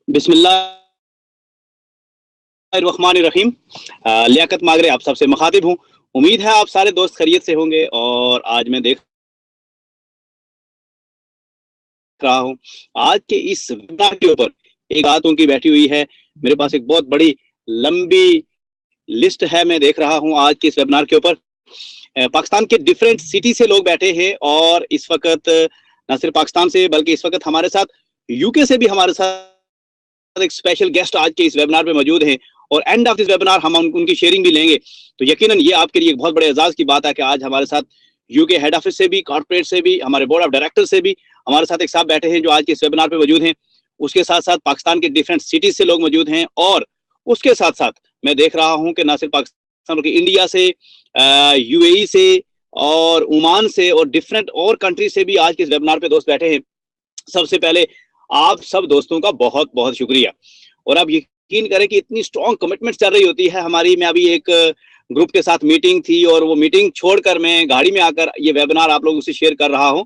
बिस्मिल्लाहिर्रहमानिर्रहीम। लियाकत मागरे आप सबसे मुखातिब हूँ। उम्मीद है आप सारे दोस्त खैरियत से होंगे और आज मैं देख रहा हूँ, आज के इस वेबिनार के ऊपर एक बात उनकी बैठी हुई है। मेरे पास एक बहुत बड़ी लंबी लिस्ट है, मैं देख रहा हूँ आज के इस वेबिनार के ऊपर पाकिस्तान के डिफरेंट सिटी से लोग बैठे हैं और इस वक़्त ना सिर्फ पाकिस्तान से बल्कि इस वक़्त हमारे साथ यूके से भी हमारे साथ एक स्पेशल गेस्ट आज के इस वेबिनार पे मौजूद हैं और एंड ऑफ दिस वेबिनार हम उनकी शेयरिंग भी लेंगे। तो यकीनन ये आपके लिए एक बहुत बड़े एजाज़ की बात है कि आज हमारे साथ यूके हेड ऑफिस से भी, कॉर्पोरेट से भी, हमारे बोर्ड ऑफ डायरेक्टर से भी हमारे साथ एक साहब बैठे हैं जो आज के इस वेबिनार पे मौजूद हैं। उसके साथ-साथ पाकिस्तान के डिफरेंट सिटीज़ से लोग मौजूद हैं और उसके साथ-साथ मैं देख रहा हूँ कि ना सिर्फ पाकिस्तान बल्कि इंडिया से, यूएई से और ओमान से और डिफरेंट और कंट्री से भी आज के इस वेबिनार पे दोस्त बैठे हैं। सबसे पहले आप सब दोस्तों का बहुत-बहुत शुक्रिया और आप यकीन करें कि इतनी स्ट्रॉन्ग कमिटमेंट चल रही होती है हमारी। मैं अभी एक ग्रुप के साथ मीटिंग थी और वो मीटिंग छोड़कर मैं गाड़ी में आकर ये वेबिनार आप लोगों से शेयर कर रहा हूँ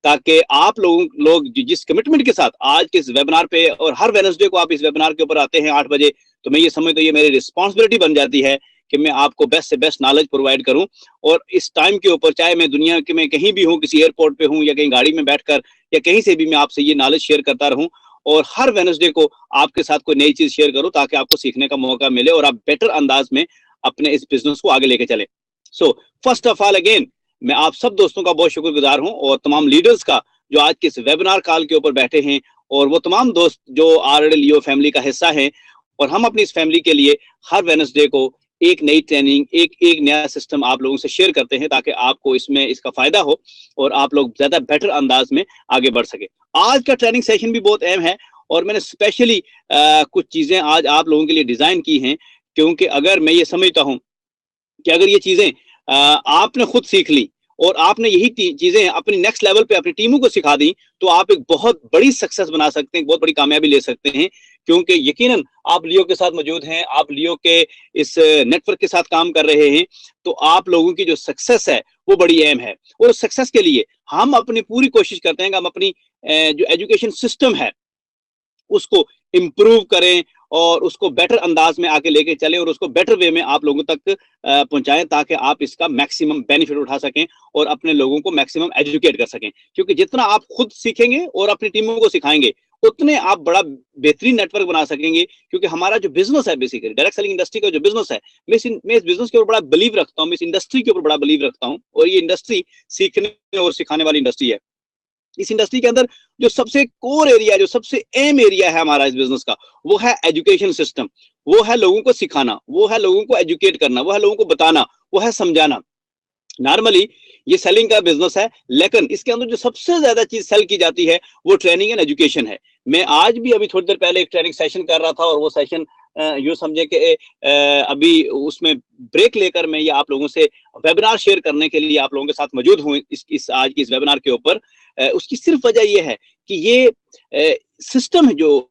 ताकि आप लोग जिस कमिटमेंट के साथ आज के इस वेबिनार पे और हर वेडनेसडे को आप इस वेबिनार के ऊपर आते हैं 8 बजे, तो मैं ये समझता हूँ ये मेरी रिस्पॉन्सिबिलिटी बन जाती है कि मैं आपको बेस्ट से बेस्ट नॉलेज प्रोवाइड करूं और इस टाइम के ऊपर चाहे मैं दुनिया के में कहीं भी हूं, किसी एयरपोर्ट पे हूं या कहीं गाड़ी में बैठकर या कहीं से भी मैं आपसे ये नॉलेज शेयर करता रहूं और हर वेडनेसडे को आपके साथ कोई नई चीज शेयर करूं ताकि आपको सीखने का मौका मिले और आप बेटर अंदाज में अपने इस बिजनेस को आगे लेके चले। So first of all again मैं आप सब दोस्तों का बहुत शुक्रगुजार हूं और तमाम लीडर्स का जो आज के इस वेबिनार कॉल के ऊपर बैठे हैं और वो तमाम दोस्त जो ऑलरेडी लियो फैमिली का हिस्सा हैं और हम अपनी इस फैमिली के लिए हर वेडनेसडे को एक नई ट्रेनिंग, एक नया सिस्टम आप लोगों से शेयर करते हैं ताकि आपको इसमें इसका फायदा हो और आप लोग ज्यादा बेटर अंदाज में आगे बढ़ सके। आज का ट्रेनिंग सेशन भी बहुत अहम है और मैंने स्पेशली कुछ चीजें आज आप लोगों के लिए डिजाइन की हैं क्योंकि अगर मैं ये समझता हूं कि अगर ये चीजें आपने खुद सीख ली और आपने यही चीजें अपनी नेक्स्ट लेवल पे अपनी टीमों को सिखा दी तो आप एक बहुत बड़ी सक्सेस बना सकते हैं, बहुत बड़ी कामयाबी ले सकते हैं क्योंकि यकीनन आप लियो के साथ मौजूद हैं, आप लियो के इस नेटवर्क के साथ काम कर रहे हैं, तो आप लोगों की जो सक्सेस है वो बड़ी अहम है और सक्सेस के लिए हम अपनी पूरी कोशिश करते हैं कि हम अपनी जो एजुकेशन सिस्टम है उसको इम्प्रूव करें और उसको बेटर अंदाज में आके लेके चलें और उसको बेटर वे में आप लोगों तक पहुंचाएं ताकि आप इसका मैक्सिमम बेनिफिट उठा सकें और अपने लोगों को मैक्सिमम एजुकेट कर सकें क्योंकि जितना आप खुद सीखेंगे और अपनी टीमों को सिखाएंगे उतने आप बड़ा बेहतरीन नेटवर्क बना सकेंगे क्योंकि हमारा जो बिजनेस है बेसिकली डायरेक्ट सेलिंग इंडस्ट्री का जो बिजनेस है मैं इस बिजनेस के ऊपर बड़ा बिलीव रखता हूँ, मैं इस इंडस्ट्री के ऊपर बड़ा बिलीव रखता हूँ और ये इंडस्ट्री सीखने और सिखाने वाली इंडस्ट्री है। इस इंडस्ट्री के अंदर जो सबसे कोर एरिया, जो सबसे अहम एरिया है हमारा इस बिजनेस का, वो है एजुकेशन सिस्टम, वो है लोगों को सिखाना, वो है लोगों को एजुकेट करना, वो है लोगों को बताना, वो है समझाना। नॉर्मली ये सेलिंग का बिजनेस है लेकिन इसके अंदर जो सबसे ज्यादा चीज सेल की जाती है वो ट्रेनिंग एंड एजुकेशन है। मैं आज भी अभी थोड़ी देर पहले एक ट्रेनिंग सेशन कर रहा था और वो सेशन यूं समझे कि अभी उसमें ब्रेक लेकर मैं ये आप लोगों से वेबिनार शेयर करने के लिए आप लोगों के साथ मौजूद हूँ इस आज की इस वेबिनार के ऊपर। उसकी सिर्फ वजह यह है कि ये सिस्टम जो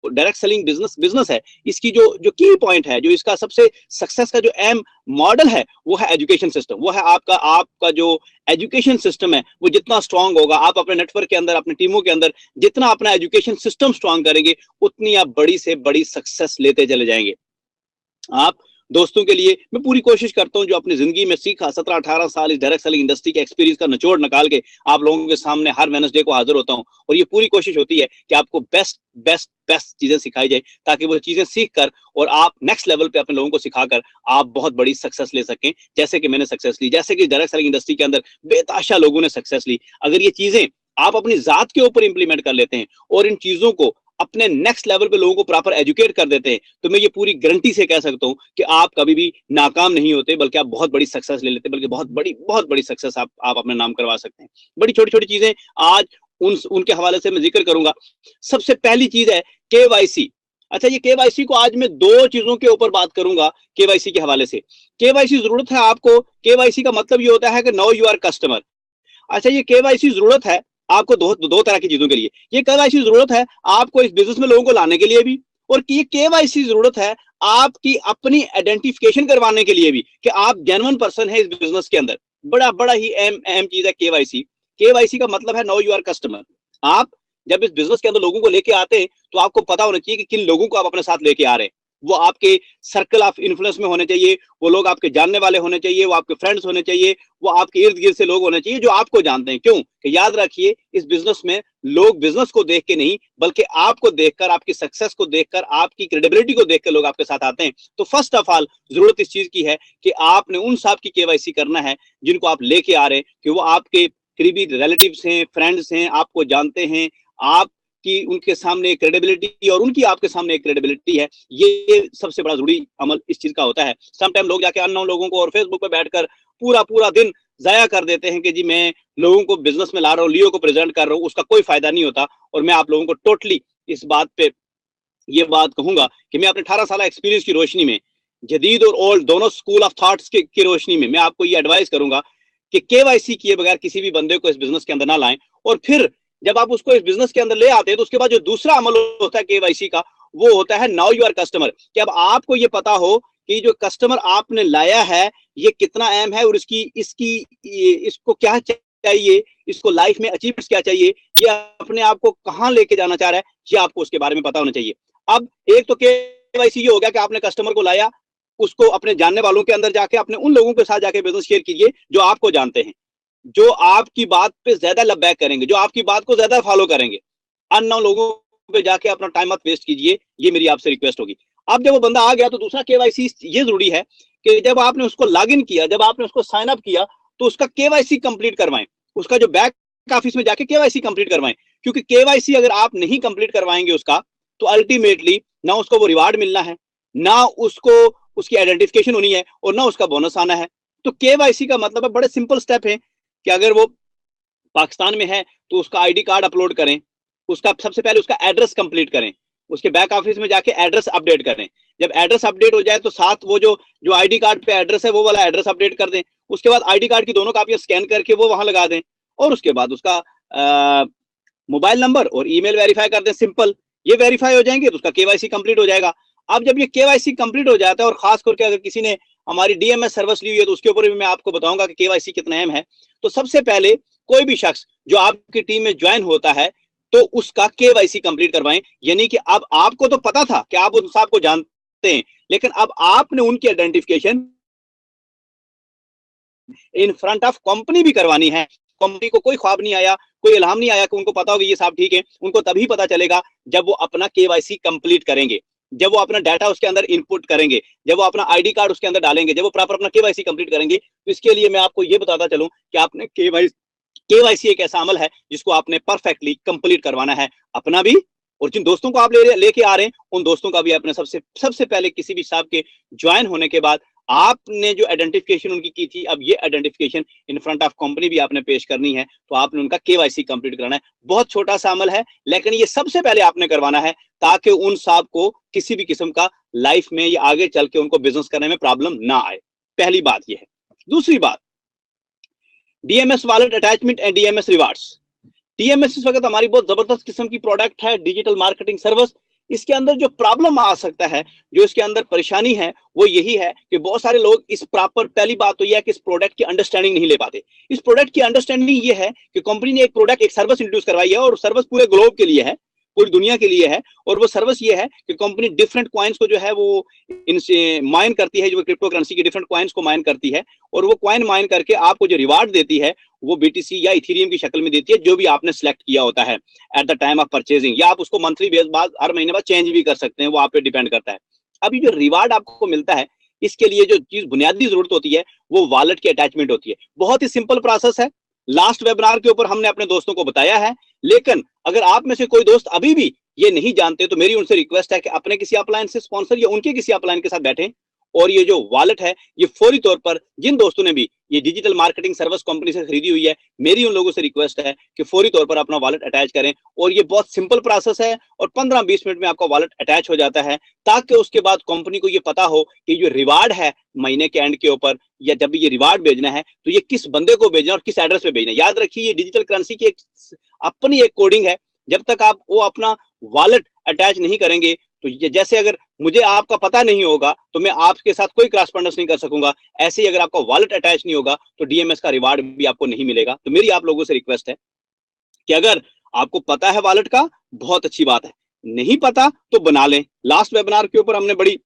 डायरेक्ट सेलिंग बिजनेस है, इसकी जो जो की पॉइंट है, जो इसका सबसे सक्सेस का जो अहम मॉडल है वो है एजुकेशन सिस्टम। वो है आपका जो एजुकेशन सिस्टम है वो जितना स्ट्रांग होगा, आप अपने नेटवर्क के अंदर, अपनी टीमों के अंदर जितना अपना एजुकेशन सिस्टम स्ट्रांग करेंगे उतनी आप बड़ी से बड़ी सक्सेस लेते चले जाएंगे। आप दोस्तों के लिए मैं पूरी कोशिश करता हूं जो अपनी जिंदगी में सीखा 17-18 साल इस डायरेक्ट सेलिंग इंडस्ट्री के एक्सपीरियंस का निचोड़ निकाल के आप लोगों के सामने हर वेडनेसडे को हाजिर होता हूं और ये पूरी कोशिश होती है कि आपको बेस्ट बेस्ट बेस्ट चीजें सिखाई जाए ताकि वो चीजें सीख कर और आप नेक्स्ट लेवल पे अपने लोगों को सिखाकर आप बहुत बड़ी सक्सेस ले सकें जैसे कि मैंने सक्सेस ली, जैसे कि डायरेक्ट सेलिंग इंडस्ट्री के अंदर बेताशा लोगों ने सक्सेस ली। अगर ये चीजें आप अपनी जात के ऊपर इंप्लीमेंट कर लेते हैं और इन चीजों को अपने नेक्स्ट लेवल पे लोगों को प्रॉपर एजुकेट कर देते हैं तो मैं ये पूरी गारंटी से कह सकता हूं कि आप कभी भी नाकाम नहीं होते बल्कि आप बहुत बड़ी सक्सेस ले लेते, बल्कि बहुत बड़ी सक्सेस आप अपने नाम करवा सकते हैं। बड़ी छोटी छोटी चीजें आज उनके हवाले से मैं जिक्र करूंगा। सबसे पहली चीज है केवाईसी। अच्छा, ये केवाईसी को आज मैं दो चीजों के ऊपर बात करूंगा केवाईसी के हवाले से। केवाईसी जरूरत है आपको, केवाईसी का मतलब ये होता है कि नो यू आर कस्टमर। अच्छा, ये केवाईसी जरूरत है आपको दो तरह की चीजों के लिए। ये केवाईसी जरूरत है आपको इस बिजनेस में लोगों को लाने के लिए भी और ये केवाईसी जरूरत है आपकी अपनी आइडेंटिफिकेशन करवाने के लिए भी कि आप जेन्युइन पर्सन है इस बिजनेस के अंदर। बड़ा बड़ा ही अहम चीज है केवाईसी। केवाईसी का मतलब है नो यू आर कस्टमर। आप जब इस बिजनेस के अंदर लोगों को लेके आते हैं तो आपको पता होना चाहिए कि किन लोगों को आप अपने साथ लेके आ रहे हैं। वो आपके सर्कल ऑफ इन्फ्लुएंस में होने चाहिए, वो लोग आपके जानने वाले होने चाहिए, वो आपके फ्रेंड्स होने चाहिए, वो आपके इर्द गिर्द से लोग होने चाहिए जो आपको जानते हैं। क्यों? कि याद रखिए, इस बिजनेस में लोग बिजनेस को देख के नहीं, बल्कि आपको देखकर, आपकी सक्सेस को देखकर, आपकी क्रेडिबिलिटी को देखकर लोग आपके साथ आते हैं। तो फर्स्ट ऑफ ऑल जरूरत इस चीज की है कि आपने उन सब की केवाईसी करना है जिनको आप लेके आ रहे हैं, कि वो आपके करीबी रिलेटिव्स हैं, फ्रेंड्स हैं, आपको जानते हैं, आप कि उनके सामने क्रेडिबिलिटी और उनकी आपके सामने एक क्रेडिबिलिटी है। ये सबसे बड़ा जरूरी अमल इस चीज का होता है। समटाइम लोग जाके अननोन लोगों को और फेसबुक पे बैठकर पूरा पूरा दिन जाया कर देते हैं कि जी मैं लोगों को बिजनेस में ला रहा हूँ, लियो को प्रेजेंट कर रहा हूँ, उसका कोई फायदा नहीं होता। और मैं आप लोगों को टोटली इस बात पे ये बात कहूंगा कि मैं अपने 18 साल एक्सपीरियंस की रोशनी में, जदीद और ओल्ड दोनों स्कूल ऑफ थॉट्स की रोशनी में, मैं आपको ये एडवाइस करूंगा कि केवाईसी किए बगैर किसी भी बंदे को इस बिजनेस के अंदर ना लाएं। और फिर जब आप उसको इस बिजनेस के अंदर ले आते हैं तो उसके बाद जो दूसरा अमल होता है केवाईसी का, वो होता है नाउ यू आर कस्टमर। कि अब आपको ये पता हो कि जो कस्टमर आपने लाया है ये कितना अहम है और इसको क्या चाहिए, इसको लाइफ में अचीव क्या चाहिए, ये अपने आप को कहाँ लेके जाना चाह रहा है, ये आपको उसके बारे में पता होना चाहिए। अब एक तो केवाईसी ये हो गया कि आपने कस्टमर को लाया, उसको अपने जानने वालों के अंदर जाके अपने उन लोगों के साथ जाके बिजनेस शेयर कीजिए जो आपको जानते हैं, जो आपकी बात पे ज्यादा लबैक करेंगे, जो आपकी बात को ज्यादा फॉलो करेंगे। अननोन लोगों पे जाके अपना टाइम मत वेस्ट कीजिए, ये मेरी आपसे रिक्वेस्ट होगी। अब जब वो बंदा आ गया तो दूसरा केवाईसी ये जरूरी है कि जब आपने उसको लॉग इन किया, जब आपने उसको साइन अप किया, तो उसका केवाईसी कंप्लीट करवाएं। उसका जो बैक ऑफिस में जाके केवाईसी कंप्लीट करवाएं, क्योंकि केवाईसी अगर आप नहीं कंप्लीट करवाएंगे उसका, तो अल्टीमेटली ना उसको वो रिवार्ड मिलना है, ना उसको उसकी आइडेंटिफिकेशन होनी है, और ना उसका बोनस आना है। तो केवाईसी का मतलब है, बड़े सिंपल स्टेप है कि अगर वो पाकिस्तान में है तो उसका आईडी कार्ड अपलोड करें, उसका सबसे पहले उसका एड्रेस कंप्लीट करें, उसके बैक ऑफिस में जाके एड्रेस अपडेट करें। जब एड्रेस अपडेट हो जाए तो साथ वो जो आईडी कार्ड पे एड्रेस है वो वाला एड्रेस अपडेट कर दें। उसके बाद आईडी कार्ड की दोनों कापियां स्कैन करके वो वहां लगा दें, और उसके बाद उसका मोबाइल नंबर और ईमेल वेरीफाई कर दें। सिंपल, ये वेरीफाई हो जाएंगे तो उसका केवाईसी कंप्लीट हो जाएगा। अब जब ये केवाईसी कंप्लीट हो जाता है, और खास करके अगर किसी ने हमारी डीएमएस सर्विस ली हुई है तो उसके ऊपर भी मैं आपको बताऊंगा कि केवाईसी कितना अहम है। तो सबसे पहले कोई भी शख्स जो आपकी टीम में ज्वाइन होता है तो उसका केवाईसी कंप्लीट करवाएं। यानी कि अब आपको तो पता था कि आप उन साहब को जानते हैं, लेकिन अब आपने उनकी identification in front of company भी करवानी है। कंपनी को कोई ख्वाब नहीं आया, कोई इल्हाम नहीं आया कि उनको पता होगा ये साहब ठीक है। उनको तभी पता चलेगा जब वो अपना केवाईसी कंप्लीट करेंगे, जब वो अपना डाटा उसके अंदर इनपुट करेंगे, जब वो अपना आईडी कार्ड उसके अंदर डालेंगे, जब वो प्रॉपर अपना केवाईसी कंप्लीट करेंगे। तो इसके लिए मैं आपको ये बताता चलूं कि आपने केवाईसी एक ऐसा अमल है जिसको आपने परफेक्टली कंप्लीट करवाना है, अपना भी और जिन दोस्तों को आप लेके आ रहे हैं उन दोस्तों का भी। अपने सबसे पहले किसी भी साहब के ज्वाइन होने के बाद आपने जो आइडेंटिफिकेशन उनकी की थी, अब ये identification in front of company भी आपने पेश करनी है, तो आपने उनका केवाईसी कंप्लीट कराना है। बहुत छोटा सा अमल है, लेकिन ये सबसे पहले आपने करवाना है ताकि उन साहब को किसी भी किस्म का लाइफ में या आगे चल के उनको बिजनेस करने में प्रॉब्लम ना आए। पहली बात यह है। दूसरी बात, DMs wallet attachment and DMs rewards. DMs इस वक्त हमारी बहुत जबरदस्त किस्म की प्रोडक्ट है, डिजिटल मार्केटिंग सर्विस। इसके अंदर जो प्रॉब्लम आ सकता है, जो इसके अंदर परेशानी है, वो यही है कि बहुत सारे लोग इस प्रॉपर, पहली बात तो यह है कि इस प्रोडक्ट की अंडरस्टैंडिंग नहीं ले पाते। इस प्रोडक्ट की अंडरस्टैंडिंग ये है कि कंपनी ने एक प्रोडक्ट, एक सर्विस इंट्रोड्यूस करवाई है, और सर्विस पूरे ग्लोब के लिए है, पूरी दुनिया के लिए है। और वो सर्विस ये है कि कंपनी डिफरेंट कॉइन्स को जो है वो इनसे माइन करती है, जो क्रिप्टो करेंसी की डिफरेंट कॉइन्स को माइन करती है, और वो कॉइन माइन करके आपको जो रिवार्ड देती है वो बीटीसी या इथेरियम की शक्ल में देती है, जो भी आपने सेलेक्ट किया होता है at the time of purchasing. या आप उसको मंथली बेस बाद, हर महीने बाद चेंज भी कर सकते हैं, वो आप पे डिपेंड करता है। अभी जो रिवार्ड आपको मिलता है, इसके लिए जो चीज बुनियादी जरूरत होती है वो वॉलेट की अटैचमेंट होती है। बहुत ही सिंपल प्रोसेस है, लास्ट वेबिनार के ऊपर हमने अपने दोस्तों को बताया है। लेकिन अगर आप में से कोई दोस्त अभी भी ये नहीं जानते तो मेरी उनसे रिक्वेस्ट है कि अपने किसी अपलाइन से स्पॉन्सर या उनके किसी अपलाइन के साथ बैठें, और ये जो वॉलेट है ये फौरी तौर पर, जिन दोस्तों ने भी ये डिजिटल मार्केटिंग सर्विस कंपनी से खरीदी हुई है, मेरी उन लोगों से रिक्वेस्ट है कि फौरी तौर पर अपना वॉलेट अटैच करें। और ये बहुत सिंपल प्रोसेस है, और 15-20 मिनट में आपका वॉलेट अटैच हो जाता है, ताकि उसके बाद कंपनी को ये पता हो कि जो रिवार्ड है महीने के एंड के ऊपर, या जब भी ये रिवार्ड भेजना है तो ये किस बंदे को भेजना और किस एड्रेस पे भेजना है। याद रखिए, ये डिजिटल करेंसी की अपनी एक कोडिंग है। जब तक आप वो अपना वॉलेट अटैच नहीं करेंगे, तो जैसे अगर मुझे आपका पता नहीं होगा तो मैं आपके साथ कोई क्रॉसपॉन्डेंस नहीं कर सकूंगा, ऐसे ही अगर आपका वॉलेट अटैच नहीं होगा तो डीएमएस का रिवार्ड भी आपको नहीं मिलेगा। तो मेरी आप लोगों से रिक्वेस्ट है कि अगर आपको पता है वॉलेट का, बहुत अच्छी बात है, नहीं पता तो बना लें। लास्ट वेबिनार के ऊपर हमने बड़ी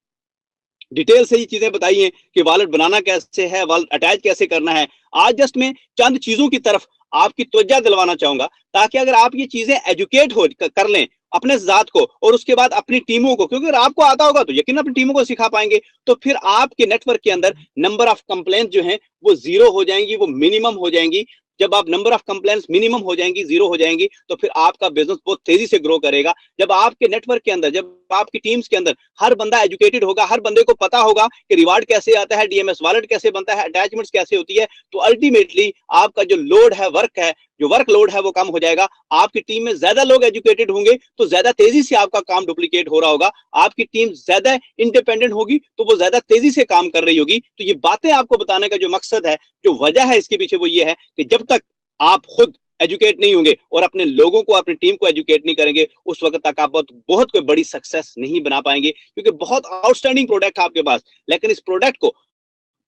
डिटेल से ये चीजें बताई हैं कि वॉलेट बनाना कैसे है, वॉलेट अटैच कैसे करना है। आज जस्ट मैं चंद चीजों की तरफ आपकी त्वचा दिलवाना चाहूंगा, ताकि अगर आप ये चीजें एजुकेट हो कर लें अपने जात को और उसके बाद अपनी टीमों को, क्योंकि अगर आपको आता होगा तो यकीन अपनी टीमों को सिखा पाएंगे, तो फिर आपके नेटवर्क के अंदर नंबर ऑफ कंप्लेंट जो है वो जीरो हो जाएंगी, वो मिनिमम हो जाएंगी। जब आप नंबर ऑफ कंप्लेंट्स मिनिमम हो जाएंगी, जीरो हो जाएंगी, तो फिर आपका बिजनेस बहुत तेजी से ग्रो करेगा। जब आपके नेटवर्क के अंदर, जब आपकी टीम्स के अंदर हर बंदा एजुकेटेड होगा, हर बंदे को पता होगा कि रिवार्ड कैसे आता है, डीएमएस वॉलेट कैसे बनता है, अटैचमेंट्स कैसे होती है, तो अल्टीमेटली आपका जो लोड है, वर्क है, जो वर्कलोड है वो कम हो जाएगा। आपकी टीम में ज्यादा लोग एजुकेटेड होंगे तो ज्यादा तेजी से आपका काम डुप्लीकेट हो रहा होगा। आपकी टीम ज्यादा इंडिपेंडेंट होगी तो वो ज्यादा तेजी से काम कर रही होगी। तो ये बातें आपको बताने का जो मकसद है, जो वजह है इसके पीछे, वो ये है कि जब तक आप खुद एजुकेट नहीं होंगे और अपने लोगों को, अपनी टीम को एजुकेट नहीं करेंगे, उस वक्त तक आप बहुत कोई बड़ी सक्सेस नहीं बना पाएंगे, क्योंकि बहुत आउटस्टैंडिंग प्रोडक्ट है आपके पास, लेकिन इस प्रोडक्ट को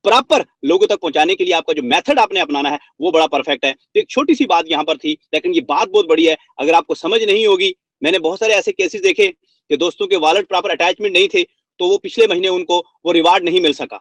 प्रॉपर लोगों तक पहुंचाने के लिए आपका जो मेथड आपने अपनाना है वो बड़ा परफेक्ट है। तो एक छोटी सी बात यहां पर थी, लेकिन ये बात बहुत बड़ी है। अगर आपको समझ नहीं होगी, मैंने बहुत सारे ऐसे केसेस देखे कि दोस्तों के वॉलेट प्रॉपर अटैचमेंट नहीं थे, तो वो पिछले महीने उनको वो रिवार्ड नहीं मिल सका,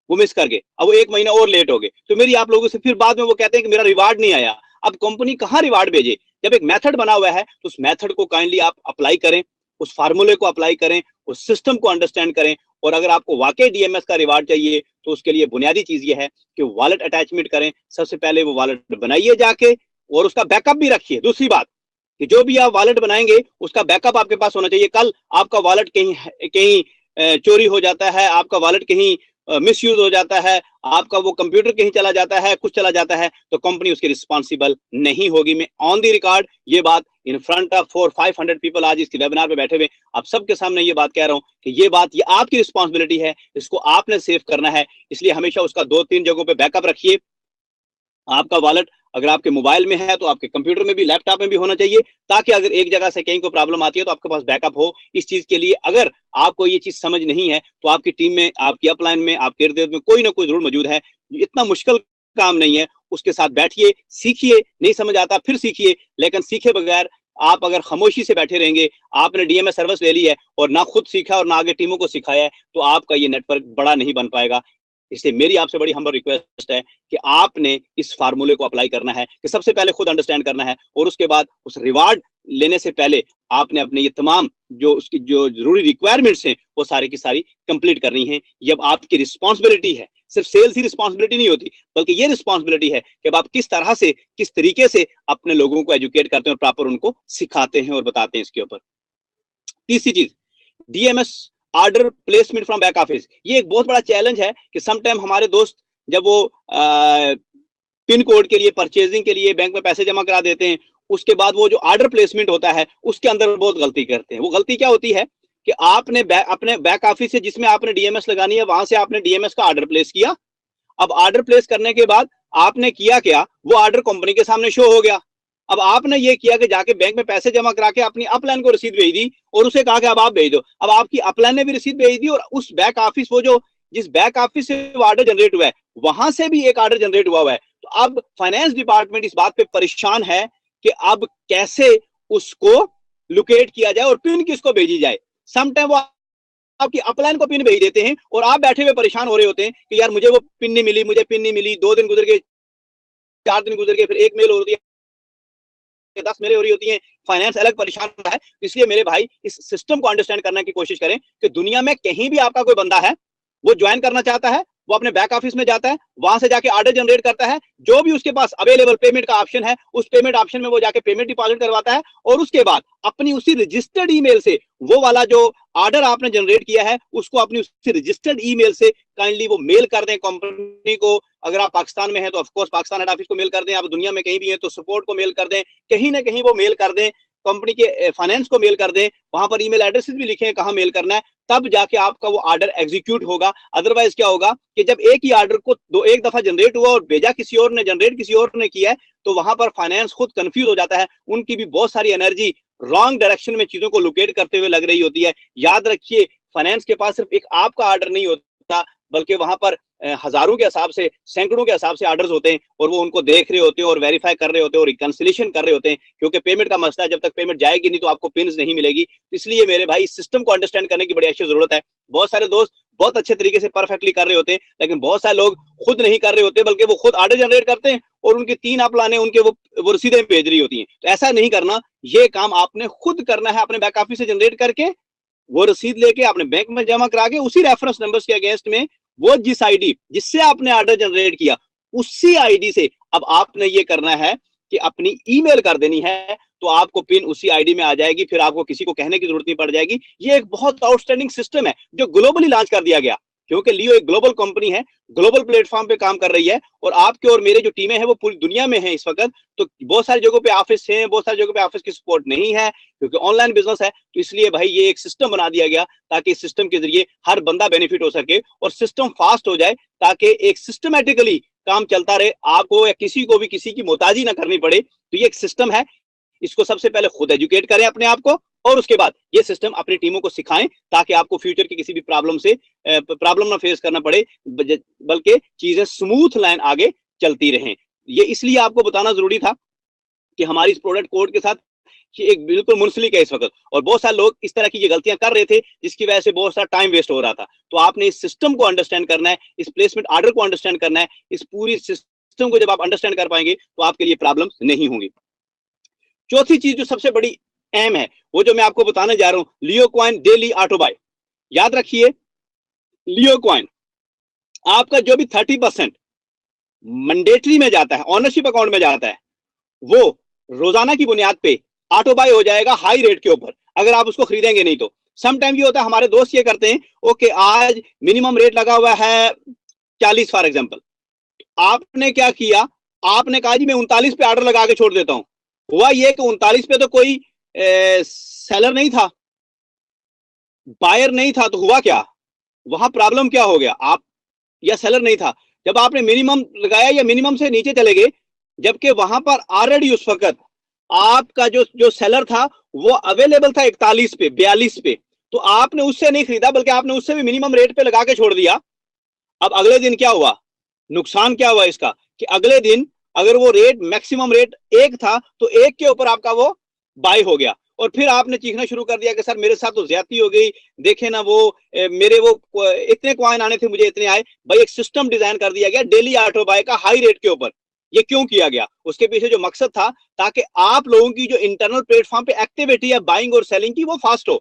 वो मिस कर गए, अब वो एक महीना और लेट हो गए। तो मेरी आप लोगों से फिर बाद में वो कहते हैं कि मेरा रिवार्ड नहीं आया। अब कंपनी कहां रिवार्ड भेजे? जब एक मेथड बना हुआ है तो उस मेथड को काइंडली आप अप्लाई करें, उस फार्मूले को अप्लाई करें, उस सिस्टम को अंडरस्टैंड करें। और अगर आपको वाकई डीएमएस का रिवार्ड चाहिए तो उसके लिए बुनियादी चीज ये है कि वॉलेट अटैचमेंट करें। सबसे पहले वो वॉलेट बनाइए जाके, और उसका बैकअप भी रखिए। दूसरी बात कि जो भी आप वॉलेट बनाएंगे उसका बैकअप आपके पास होना चाहिए। कल आपका वॉलेट कहीं कहीं चोरी हो जाता है, आपका वॉलेट कहीं मिसयूज हो जाता है, आपका वो कंप्यूटर कहीं चला जाता है, कुछ चला जाता है, तो कंपनी उसकी रिस्पॉन्सिबल नहीं होगी। मैं ऑन द रिकॉर्ड ये बात इन फ्रंट ऑफ 400-500 पीपल आज इस वेबिनार पे बैठे हुए आप सबके सामने ये बात कह रहा हूं कि ये आपकी रिस्पॉन्सिबिलिटी है, इसको आपने सेव करना है। इसलिए हमेशा उसका 2-3 जगहों पे बैकअप रखिए। आपका वॉलेट अगर आपके मोबाइल में है तो आपके कंप्यूटर में भी, लैपटॉप में भी होना चाहिए, ताकि अगर एक जगह से कहीं को प्रॉब्लम आती है तो आपके पास बैकअप हो। इस चीज के लिए अगर आपको ये चीज समझ नहीं है तो आपकी टीम में, आपकी अपलाइन में, आपके इर्द गिर्द में कोई ना कोई जरूर मौजूद है। इतना मुश्किल काम नहीं है, उसके साथ बैठिए, सीखिए। नहीं समझ आता फिर सीखिए, लेकिन सीखे बगैर आप अगर खामोशी से बैठे रहेंगे, आपने डीएमएस सर्विस ले ली है और ना खुद सीखा और ना आगे टीमों को सिखाया है, तो आपका ये नेटवर्क बड़ा नहीं बन पाएगा। इसलिए मेरी आपसे बड़ी हम्बल रिक्वेस्ट है कि आपने इस फार्मूले को अप्लाई करना है, कि सबसे पहले खुद अंडरस्टैंड करना है, और उसके बाद उस रिवार्ड लेने से पहले आपने अपने ये तमाम जो उसकी जो जरूरी रिक्वायरमेंट्स हैं वो सारी की सारी कंप्लीट करनी है। ये अब आपकी रिस्पॉन्सिबिलिटी है। सिर्फ सेल्स ही रिस्पॉन्सिबिलिटी नहीं होती, बल्कि ये रिस्पॉन्सिबिलिटी है कि अब आप किस तरह से, किस तरीके से अपने लोगों को एजुकेट करते हैं और प्रॉपर उनको सिखाते हैं और बताते हैं इसके ऊपर। तीसरी चीज, DMs order placement from back office. ये एक बहुत बड़ा चैलेंज है कि समटाइम हमारे दोस्त जब वो पिन कोड के लिए, परचेजिंग के लिए बैंक में पैसे जमा करा देते हैं, उसके बाद वो जो ऑर्डर प्लेसमेंट होता है उसके अंदर बहुत गलती करते हैं। वो गलती क्या होती है कि आपने अपने बैक ऑफिस से जिसमें आपने डीएमएस लगानी है वहां से आपने डीएमएस का ऑर्डर प्लेस किया। अब ऑर्डर प्लेस करने के बाद आपने किया क्या, वो ऑर्डर कंपनी के सामने शो हो गया। अब आपने ये किया कि जाके बैंक में पैसे जमा करा के अपनी अपलाइन को रसीद भेज दी और उसे कहा कि अब आप भेज दो। अब आपकी अपलाइन ने भी रसीद भेज दी और उस बैक ऑफिस, वो जो जिस बैक ऑफिस से ऑर्डर जनरेट हुआ है वहां से भी एक ऑर्डर जनरेट हुआ है। तो अब फाइनेंस डिपार्टमेंट इस बात पे परेशान है कि अब कैसे उसको लोकेट किया जाए और पिन किसको भेजी जाए। समटाइम वो आपकी अपलाइन को पिन भेज देते हैं और आप बैठे हुए परेशान हो रहे होते हैं कि यार मुझे वो पिन नहीं मिली, मुझे पिन नहीं मिली। 2 दिन गुजर गए, 4 दिन गुजर गए, फिर एक मेल होती है, 10 मेरे हो रही होती हैं। फाइनेंस अलग परेशान होता है। इसलिए मेरे भाई इस सिस्टम को अंडरस्टैंड करने की कोशिश करें कि दुनिया में कहीं भी आपका कोई बंदा है, वो ज्वाइन करना चाहता है, वो अपने बैक ऑफिस में जाता है, वहां से जाके ऑर्डर जनरेट करता है, जो भी उसके पास अवेलेबल पेमेंट का ऑप्शन है उस पेमेंट ऑप्शन में वो जाके पेमेंट डिपॉजिट करवाता है, और उसके बाद अपनी उसी रजिस्टर्ड ईमेल से वो वाला जो ऑर्डर आपने जनरेट किया है उसको अपनी उसी रजिस्टर्ड ईमेल से काइंडली वो मेल कर दें कंपनी को। अगर आप पाकिस्तान में हैं तो of course Pakistan head office को मेल कर दें, आप दुनिया में कहीं भी हैं तो सपोर्ट को मेल कर दें, कहीं ना कहीं वो मेल कर दें, कंपनी के फाइनेंस को मेल कर दें, वहां पर ईमेल एड्रेसेस भी लिखे हैं कहां मेल करना है, तब जाके आपका वो ऑर्डर एग्जीक्यूट होगा। अदरवाइज क्या होगा कि जब एक ही ऑर्डर को एक दफा जनरेट हुआ और भेजा किसी और ने, जनरेट किसी और ने किया है, तो वहां पर फाइनेंस खुद कंफ्यूज हो जाता है। उनकी भी बहुत सारी एनर्जी रॉन्ग डायरेक्शन में चीजों को लोकेट करते हुए लग रही होती है। याद रखिए, फाइनेंस के पास सिर्फ एक आपका ऑर्डर नहीं होता, बल्कि वहां पर हजारों के हिसाब से, सैकड़ों के हिसाब से ऑर्डर्स होते हैं और वो उनको देख रहे होते हैं और वेरीफाई कर रहे होते हैं और रिकंसिलेशन कर रहे होते हैं, क्योंकि पेमेंट का मसला है, जब तक पेमेंट जाएगी नहीं तो आपको पिन्स नहीं मिलेगी। इसलिए मेरे भाई सिस्टम को अंडरस्टैंड करने की बड़ी अच्छी जरूरत है। बहुत सारे दोस्त बहुत अच्छे तरीके से परफेक्टली कर रहे होते हैं, लेकिन बहुत सारे लोग खुद नहीं कर रहे होते, बल्कि वो खुद ऑर्डर जनरेट करते हैं और उनके 3 आप लाने उनके वो रसीदें भेज रही होती हैं। तो ऐसा नहीं करना, ये काम आपने खुद करना है, अपने बैक ऑफिस से जनरेट करके वो रसीद लेके आपने बैंक में जमा करा के उसी रेफरेंस नंबर्स के अगेंस्ट में वो जिस आईडी जिससे आपने ऑर्डर जनरेट किया उसी आईडी से अब आपने ये करना है कि अपनी ईमेल कर देनी है, तो आपको पिन उसी आईडी में आ जाएगी, फिर आपको किसी को कहने की जरूरत नहीं पड़ जाएगी। ये एक बहुत आउटस्टैंडिंग सिस्टम है जो ग्लोबली लॉन्च कर दिया गया, क्योंकि लियो एक ग्लोबल कंपनी है, ग्लोबल प्लेटफॉर्म पे काम कर रही है और आपके और मेरे जो टीमें हैं वो पूरी दुनिया में हैं इस वक्त। तो बहुत सारी जगहों पे ऑफिस हैं, बहुत सारी जगहों पे ऑफिस की सपोर्ट नहीं है क्योंकि ऑनलाइन बिजनेस है। तो इसलिए भाई ये एक सिस्टम बना दिया गया ताकि इस सिस्टम के जरिए हर बंदा बेनिफिट हो सके और सिस्टम फास्ट हो जाए, ताकि एक सिस्टमेटिकली काम चलता रहे, आपको या किसी को भी किसी की मोहताजी ना करनी पड़े। तो ये एक सिस्टम है, इसको सबसे पहले खुद एजुकेट करें अपने आप को और उसके बाद ये सिस्टम अपनी टीमों को सिखाएं, ताकि आपको फ्यूचर की किसी भी प्रॉब्लम ना फेस करना पड़े, बल्कि चीजें स्मूथ लाइन आगे चलती रहें। ये इसलिए आपको बताना जरूरी था कि हमारी इस प्रोडक्ट कोड के साथ एक बिल्कुल मुंसलिक है इस वक्त, और बहुत सारे लोग इस तरह की ये गलतियां कर रहे थे जिसकी वजह से बहुत सारा टाइम वेस्ट हो रहा था। तो आपने इस सिस्टम को अंडरस्टैंड करना है, इस प्लेसमेंट ऑर्डर को अंडरस्टैंड करना है। इस पूरी सिस्टम को जब आप अंडरस्टैंड कर पाएंगे तो आपके लिए प्रॉब्लम नहीं होंगी। चौथी चीज जो सबसे बड़ी अहम है वो जो मैं आपको बताने जा रहा हूं, लियो कॉइन डेली ऑटो बाय। याद रखिए, लियो कॉइन आपका जो भी 30% मैंडेटरी में जाता है, ओनरशिप अकाउंट में जाता है, वो रोजाना की बुनियाद पे ऑटो बाय हो जाएगा हाई रेट के ऊपर, अगर आप उसको खरीदेंगे नहीं तो। समटाइम ये होता है, हमारे दोस्त ये करते हैं, ओके आज मिनिमम रेट लगा हुआ है 40 फॉर एग्जांपल, आपने क्या किया, आपने कहा जी मैं 39 पे ऑर्डर लगा के छोड़ देता हूं। हुआ ये कि 39 पे तो कोई सेलर नहीं था, बायर नहीं था, तो हुआ क्या, वहां प्रॉब्लम क्या हो गया, आप या सेलर नहीं था। जब आपने मिनिमम लगाया या मिनिमम से नीचे चले गए, जबकि वहां पर ऑलरेडी उस वक्त आपका जो सेलर था वो अवेलेबल था 41 पे 42 पे, तो आपने उससे नहीं खरीदा बल्कि आपने उससे भी मिनिमम रेट पे लगा के छोड़ दिया। अब अगले दिन क्या हुआ, नुकसान क्या हुआ इसका कि अगले दिन अगर वो रेट मैक्सिमम रेट 1 था तो 1 के ऊपर आपका वो बाय हो गया, और फिर आपने चीखना शुरू कर दिया कि सर मेरे साथ तो ज्यादती हो गई, देखे ना वो मेरे वो इतने कॉइन आने थे मुझे इतने आए। भाई एक सिस्टम डिजाइन कर दिया गया डेली ऑटो बाय का हाई रेट के ऊपर। ये क्यों किया गया, उसके पीछे जो मकसद था ताकि आप लोगों की जो इंटरनल प्लेटफॉर्म पे एक्टिविटी है बाइंग और सेलिंग की वो फास्ट हो।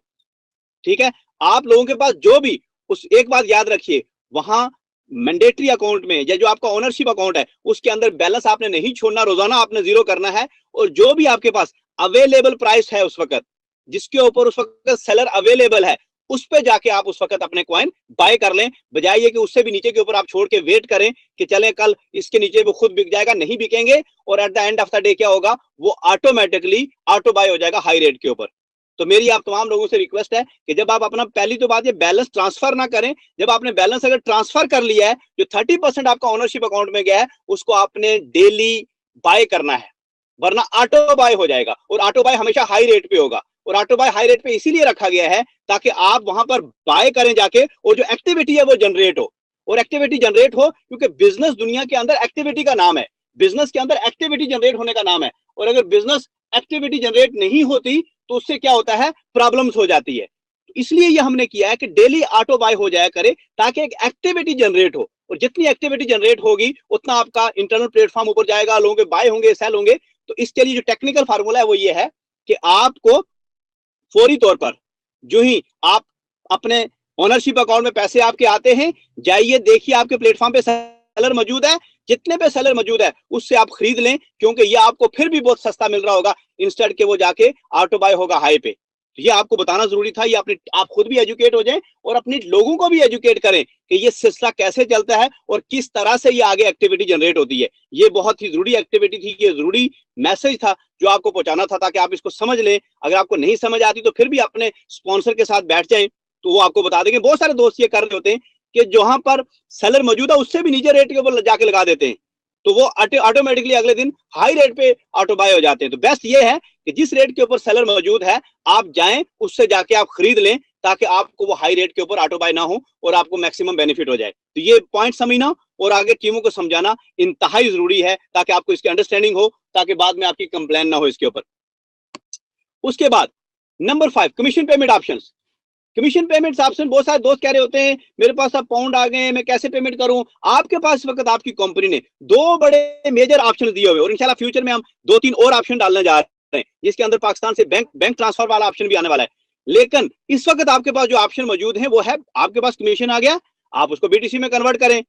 ठीक है, आप लोगों के पास जो भी उस एक बात याद रखिए, वहां मैंडेटरी अकाउंट में या जो आपका ओनरशिप अकाउंट है उसके अंदर बैलेंस आपने नहीं छोड़ना, रोजाना आपने जीरो करना है, और जो भी आपके पास अवेलेबल प्राइस है उस वक्त जिसके ऊपर उस वक्त सेलर अवेलेबल है उस पे जाके आप उस वक्त अपने कॉइन बाय कर लें, बजाय ये कि उससे भी नीचे के ऊपर आप छोड़ के वेट करें कि चलें कल इसके नीचे वो खुद बिक जाएगा, नहीं बिकेंगे और at the end of the day क्या होगा, वो ऑटोमेटिकली ऑटो बाय हो जाएगा हाई रेट के ऊपर। तो मेरी आप तमाम लोगों से रिक्वेस्ट है कि जब आप अपना, पहली तो बात ये बैलेंस ट्रांसफर ना करें, जब आपने बैलेंस अगर ट्रांसफर कर लिया है, जो 30% आपका ओनरशिप अकाउंट में गया है उसको आपने डेली बाय करना है, वरना ऑटो बाय हो जाएगा, और ऑटो बाय हमेशा हाई रेट पे होगा। और ऑटो बाय हाई रेट पे इसीलिए रखा गया है ताकि आप वहां पर बाय करें जाके और जो एक्टिविटी है वो जनरेट हो, और एक्टिविटी जनरेट हो क्योंकि बिजनेस दुनिया के अंदर एक्टिविटी का नाम है, बिजनेस के अंदर एक्टिविटी जनरेट होने का नाम है। और अगर बिजनेस एक्टिविटी जनरेट नहीं होती तो उससे क्या होता है, प्रॉब्लम्स हो जाती है। इसलिए ये हमने किया है कि डेली ऑटो बाय हो जाया करे ताकि एक एक्टिविटी जनरेट हो, और जितनी एक्टिविटी जनरेट होगी उतना आपका इंटरनल प्लेटफॉर्म ऊपर जाएगा, लोगों के बाय होंगे, सेल होंगे। तो इसके लिए जो टेक्निकल फार्मूला है वो ये है कि आपको फौरी तौर पर जो ही आप अपने ओनरशिप अकाउंट में पैसे आपके आते हैं, जाइए देखिए आपके प्लेटफॉर्म पे सेलर मौजूद है, जितने पे सेलर मौजूद है उससे आप खरीद लें, क्योंकि ये आपको फिर भी बहुत सस्ता मिल रहा होगा इंस्टेड के वो जाके ऑटो बाय होगा हाई पे। ये आपको बताना जरूरी था, ये आप खुद भी एजुकेट हो जाएं और अपने लोगों को भी एजुकेट करें कि ये सिलसिला कैसे चलता है और किस तरह से ये आगे एक्टिविटी जनरेट होती है। ये बहुत ही जरूरी एक्टिविटी थी, ये जरूरी मैसेज था जो आपको पहुंचाना था ताकि आप इसको समझ लें। अगर आपको नहीं समझ आती तो फिर भी अपने स्पॉन्सर के साथ बैठ जाएं तो वो आपको बता देंगे। बहुत सारे दोस्त ये कर रहे होते हैं कि जहां पर सेलर मौजूद है उससे भी नीचे रेट के ऊपर जाके लगा देते हैं, तो वो ऑटोमेटिकली अगले दिन हाई रेट पे ऑटो बाय हो जाते हैं। तो बेस्ट ये है कि जिस रेट के ऊपर सेलर मौजूद है आप जाएं, उससे जाके आप खरीद लें, ताकि आपको वो हाई रेट के ऊपर ऑटो बाय ना हो और आपको मैक्सिमम बेनिफिट हो जाए। तो ये पॉइंट समझना और आगे टीमों को समझाना इंतहाई जरूरी है ताकि आपको इसकी अंडरस्टैंडिंग हो, ताकि बाद में आपकी कंप्लेन ना हो इसके ऊपर। उसके बाद number 5, commission payment options. Commission payments option, बहुत सारे दोस्त कह रहे होते हैं मेरे पास अब पाउंड आ गए, मैं कैसे पेमेंट करूं। आपके पास इस वक्त आपकी कंपनी ने 2 बड़े मेजर ऑप्शन दिए हुए और इंशाल्लाह फ्यूचर में हम 2-3 और ऑप्शन डालने जा रहे हैं, जिसके अंदर पाकिस्तान से बैंक ट्रांसफर वाला ऑप्शन भी आने वाला है। लेकिन इस वक्त आपके पास जो ऑप्शन मौजूद है वो है, आपके पास कमीशन आ गया, आप उसको बीटीसी में कन्वर्ट करें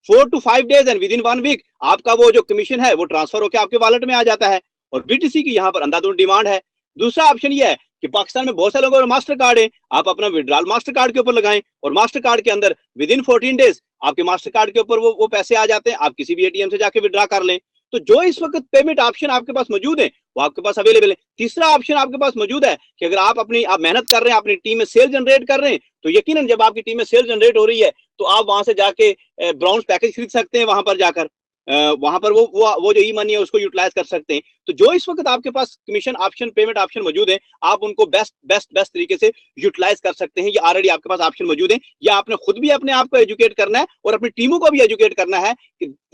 4 to 5 days and with 1 week आपका वो जो कमीशन है वो ट्रांसफर होकर आपके वॉलेट में आ जाता है और बीटीसी की यहाँ पर अंधाधुंध डिमांड है। दूसरा ऑप्शन ये है कि पाकिस्तान में बहुत सारे लोगों को मास्टर कार्ड है, आप अपना विड्रॉल मास्टर कार्ड के ऊपर लगाएं और मास्टर कार्ड के अंदर विद इन 14 डेज आपके मास्टर कार्ड के ऊपर वो पैसे आ जाते हैं, आप किसी भी एटीएम से जाके विड्रॉ कर लें। तो जो इस वक्त पेमेंट ऑप्शन आपके पास मौजूद है वो आपके पास अवेलेबल है। तीसरा ऑप्शन आपके पास मौजूद है कि अगर आप मेहनत कर रहे हैं, अपनी टीम में सेल जनरेट कर रहे हैं, तो यकीनन जब आपकी टीम में सेल जनरेट हो रही है तो आप वहां से जाके ब्राउन्स पैकेज खरीद सकते हैं, वहां पर जाकर वहां पर वो जो ई मनी है उसको यूटिलाइज कर सकते हैं। तो जो इस वक्त आपके पास कमीशन ऑप्शन, पेमेंट ऑप्शन मौजूद है, आप उनको बेस्ट तरीके से यूटिलाइज कर सकते हैं। ये ऑलरेडी आपके पास ऑप्शन मौजूद है, या आपने खुद भी अपने आप को एजुकेट करना है और अपनी टीमों को भी एजुकेट करना है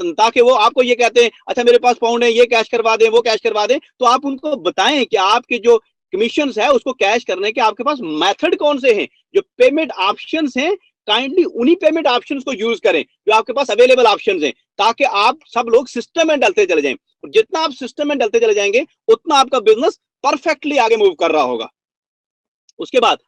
ताकि वो आपको ये कहते हैं अच्छा मेरे पास पाउंड है, ये कैश करवा दें, वो कैश करवा दें, तो आप उनको बताएं कि आपके जो कमीशन है उसको कैश करने के आपके पास मेथड कौन से हैं। जो पेमेंट ऑप्शन हैं काइंडली उन्हीं पेमेंट ऑप्शंस को यूज करें जो आपके पास अवेलेबल ऑप्शंस हैं, ताकि आप सब लोग सिस्टम में डलते चले जाएं। और जितना आप सिस्टम में डलते चले जाएंगे उतना आपका बिजनेस परफेक्टली आगे मूव कर रहा होगा। उसके बाद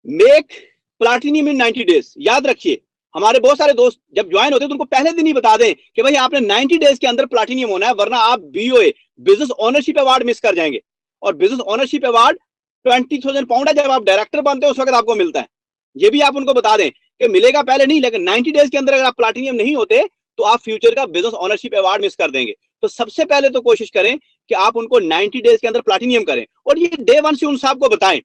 मेक प्लैटिनम इन 90 डेज। याद रखिए हमारे बहुत सारे दोस्त जब ज्वाइन होते हैं तो उनको पहले दिन ही बता दें कि भाई आपने 90 डेज के अंदर प्लैटिनम होना है, वरना आप BOA business ownership award miss कर जाएंगे। और बिजनेस ओनरशिप अवार्ड 20,000 पाउंड है, जब आप डायरेक्टर बनते हैं उस वक्त आपको मिलता है। ये भी आप उनको बता दें कि मिलेगा पहले नहीं, लेकिन 90 डेज के अंदर अगर आप प्लैटिनम नहीं होते तो आप फ्यूचर का बिजनेस ओनरशिप अवार्ड मिस कर देंगे। तो सबसे पहले तो कोशिश करें कि आप उनको 90 डेज के अंदर प्लैटिनम करें और ये डे 1 से उन साहब को बताएं।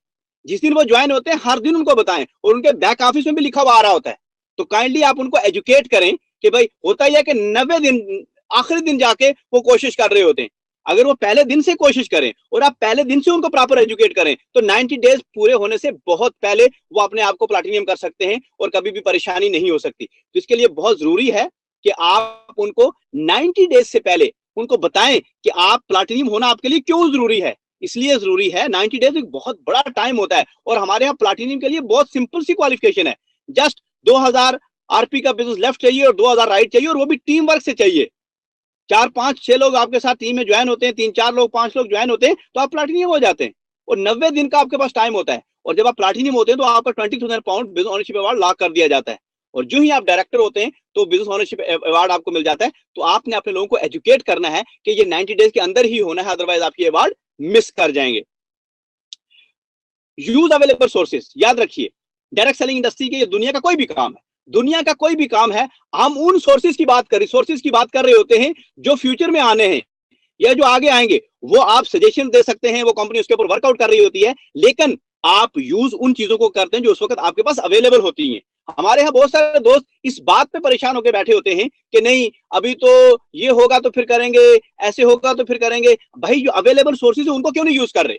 जिस दिन वो ज्वाइन होते हैं हर दिन उनको बताएं और उनके बैक ऑफिस में भी लिखा हुआ आ रहा होता है। तो काइंडली आप उनको एजुकेट करें कि भाई होता ही है कि 90 दिन आखिरी दिन जाके वो कोशिश कर रहे होते हैं। अगर वो पहले दिन से कोशिश करें और आप पहले दिन से उनको प्रॉपर एजुकेट करें तो 90 डेज पूरे होने से बहुत पहले वो अपने आप को प्लैटिनम कर सकते हैं और कभी भी परेशानी नहीं हो सकती। तो इसके लिए बहुत जरूरी है कि आप उनको 90 डेज से पहले उनको बताएं कि आप प्लैटिनम होना आपके लिए क्यों जरूरी है। इसलिए जरूरी है, 90 डेज एक बहुत बड़ा टाइम होता है और हमारे यहाँ प्लैटिनम के लिए बहुत सिंपल सी क्वालिफिकेशन है। जस्ट 2000 आरपी का बिजनेस लेफ्ट चाहिए और 2000 राइट चाहिए, और वो भी टीम वर्क से चाहिए। 4, 5, 6 लोग आपके साथ टीम में ज्वाइन होते हैं, 3, 4 लोग, 5 लोग ज्वाइन होते हैं तो आप प्लैटिनम हो जाते हैं। और 90 दिन का आपके पास टाइम होता है और जब आप प्लैटिनम होते हैं तो आपका 20,000 pound business ownership award lock कर दिया जाता है। और जो ही आप डायरेक्टर होते हैं तो बिजनेस ओनरशिप अवार्ड आपको मिल जाता है। तो आपने अपने लोगों को एजुकेट करना है कि ये 90 डेज के अंदर ही होना है, अदरवाइज आप ये अवार्ड मिस कर जाएंगे। Use available sources. याद रखिए डायरेक्ट सेलिंग इंडस्ट्री के ये दुनिया का कोई भी काम है, दुनिया का कोई भी काम है, हम उन सोर्सेज की बात कर रहे होते हैं जो फ्यूचर में आने हैं या जो आगे आएंगे। वो आप सजेशन दे सकते हैं, वो कंपनी उसके ऊपर वर्कआउट कर रही होती है, लेकिन आप यूज उन चीजों को करते हैं जो उस वक्त आपके पास अवेलेबल होती हैं। हमारे यहाँ बहुत सारे दोस्त इस बात पे परेशान होकर बैठे होते हैं कि नहीं अभी तो ये होगा तो फिर करेंगे, ऐसे होगा तो फिर करेंगे। भाई जो अवेलेबल सोर्सेज है उनको क्यों नहीं यूज कर रहे?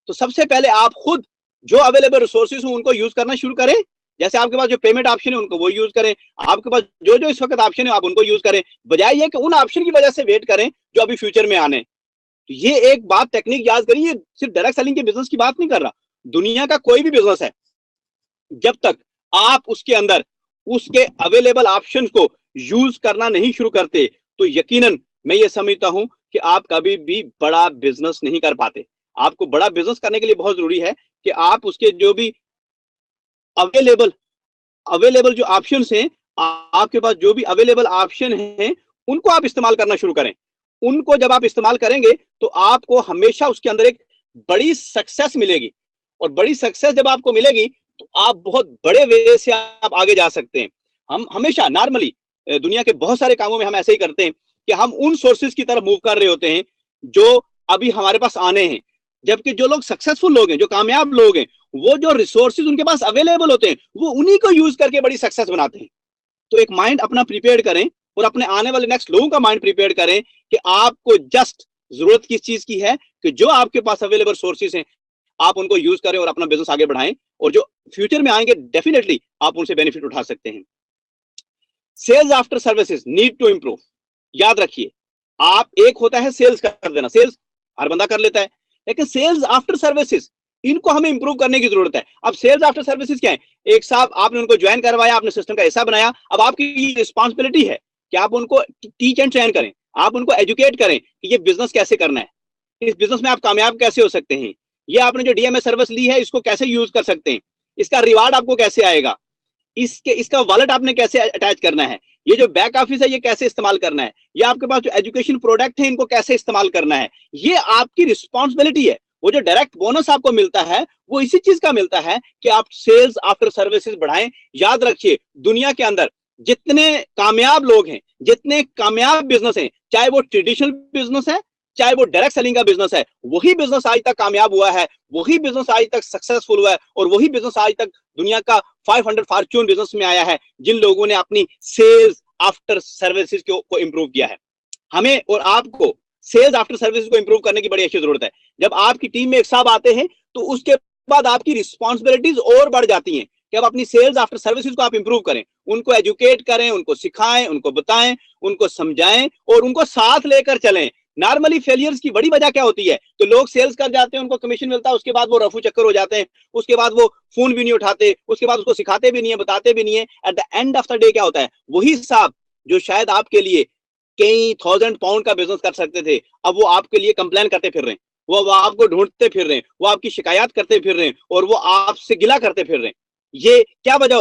तो सबसे पहले आप खुद जो अवेलेबल रिसोर्सेज हैं उनको यूज करना शुरू करें। जैसे आपके पास जो पेमेंट ऑप्शन है उनको वो यूज करें, आपके पास जो जो इस वक्त ऑप्शन है आप उनको यूज करें, बजाय ये कि उन ऑप्शन की वजह से वेट करें जो अभी फ्यूचर में आने। तो ये एक बात टेक्निक याद करिए, सिर्फ डायरेक्ट सेलिंग के बिजनेस की बात नहीं कर रहा, दुनिया का कोई भी बिजनेस है, जब तक आप उसके अंदर उसके अवेलेबल ऑप्शन को यूज करना नहीं शुरू करते तो यकीनन मैं ये समझता हूं कि आप कभी भी बड़ा बिजनेस नहीं कर पाते। आपको बड़ा बिजनेस करने के लिए बहुत जरूरी है कि आप उसके जो भी अवेलेबल जो ऑप्शंस हैं, आपके पास जो भी अवेलेबल ऑप्शन हैं उनको आप इस्तेमाल करना शुरू करें। उनको जब आप इस्तेमाल करेंगे तो आपको हमेशा उसके अंदर एक बड़ी सक्सेस मिलेगी, और बड़ी सक्सेस जब आपको मिलेगी तो आप बहुत बड़े वे से आप आगे जा सकते हैं। हम हमेशा नॉर्मली दुनिया के बहुत सारे कामों में हम ऐसे ही करते हैं कि हम उन सोर्सेज की तरफ मूव कर रहे होते हैं जो अभी हमारे पास आने हैं, जबकि जो लोग सक्सेसफुल लोग हैं, जो कामयाब लोग हैं, वो जो रिसोर्सेज उनके पास अवेलेबल होते हैं वो उन्हीं को यूज करके बड़ी सक्सेस बनाते हैं। तो एक माइंड अपना प्रिपेयर करें और अपने आने वाले नेक्स्ट लोगों का माइंड प्रिपेयर करें कि आपको जस्ट जरूरत किस चीज की है कि जो आपके पास अवेलेबल सोर्सेज हैं आप उनको यूज करें और अपना बिजनेस आगे बढ़ाएं और जो फ्यूचर में आएंगे डेफिनेटली आप उनसे बेनिफिट उठा सकते हैं। Sales after services need to improve. याद रखिए, आप एक होता है सेल्स कर देना, सेल्स हर बंदा कर लेता है, लेकिन सेल्स आफ्टर सर्विसेज इनको हमें इंप्रूव करने की जरूरत है। अब सेल्स आफ्टर सर्विसेज क्या है? एक साहब आपने उनको ज्वाइन करवाया, आपने सिस्टम का हिस्सा बनाया, अब आपकी रिस्पॉन्सिबिलिटी है कि आप उनको टीच एंड ट्रेन करें, आप उनको एजुकेट करें कि ये बिजनेस कैसे करना है, इस बिजनेस में आप कामयाब कैसे हो सकते हैं, ये आपने जो डीएमएस सर्विस ली है इसको कैसे यूज कर सकते हैं, इसका रिवार्ड आपको कैसे आएगा, इसका वॉलेट आपने कैसे अटैच करना है, ये जो बैक ऑफिस है ये कैसे इस्तेमाल करना है, ये आपके पास जो एजुकेशन प्रोडक्ट है इनको कैसे इस्तेमाल करना है, ये आपकी रिस्पॉन्सिबिलिटी है। वो जो डायरेक्ट बोनस आपको मिलता है वो इसी चीज का मिलता है कि आप सेल्स आफ्टर सर्विसेज बढ़ाएं। याद रखिए, दुनिया के अंदर जितने कामयाब लोग हैं, जितने कामयाब बिजनेस हैं, चाहे वो ट्रेडिशनल बिजनेस है, चाहे वो डायरेक्ट सेलिंग का बिजनेस है, वही बिजनेस आज तक कामयाब हुआ है, वही बिजनेस आज तक सक्सेसफुल हुआ है, और वही बिजनेस आज तक दुनिया का 500 फॉर्च्यून बिजनेस में आया है, जिन लोगों ने अपनी सेल्स आफ्टर सर्विसेज को इंप्रूव किया है। हमें और आपको सेल्स आफ्टर सर्विसेज को इंप्रूव करने की बड़ी अच्छी जरूरत है। जब आपकी टीम में एक साहब आते हैं तो उसके बाद आपकी रिस्पॉन्सिबिलिटीज और बढ़ जाती हैं कि अब अपनी सेल्स आफ्टर सर्विसेज को आप इंप्रूव करें, उनको एजुकेट करें, उनको सिखाएं, उनको बताएं, उनको समझाएं और उनको साथ लेकर चलें। नॉर्मली फेलियर्स की बड़ी वजह क्या होती है? तो लोग सेल्स कर जाते हैं, उनको कमीशन मिलता है, उसके बाद वो रफू चक्कर हो जाते हैं, उसके बाद वो फोन भी नहीं उठाते, उसके बाद उसको सिखाते भी नहीं है, बताते भी नहीं है। At the end of the day क्या होता है? वही साहब जो शायद आपके लिए कई £1000 का बिजनेस कर सकते थे, अब वो आपके लिए कंप्लेन करते फिर रहे हैं, वो आपको ढूंढते फिर रहे हैं, वो आपकी शिकायत करते फिर रहे हैं और वो आपसे गिला करते फिर रहे हैं। ये क्या वजह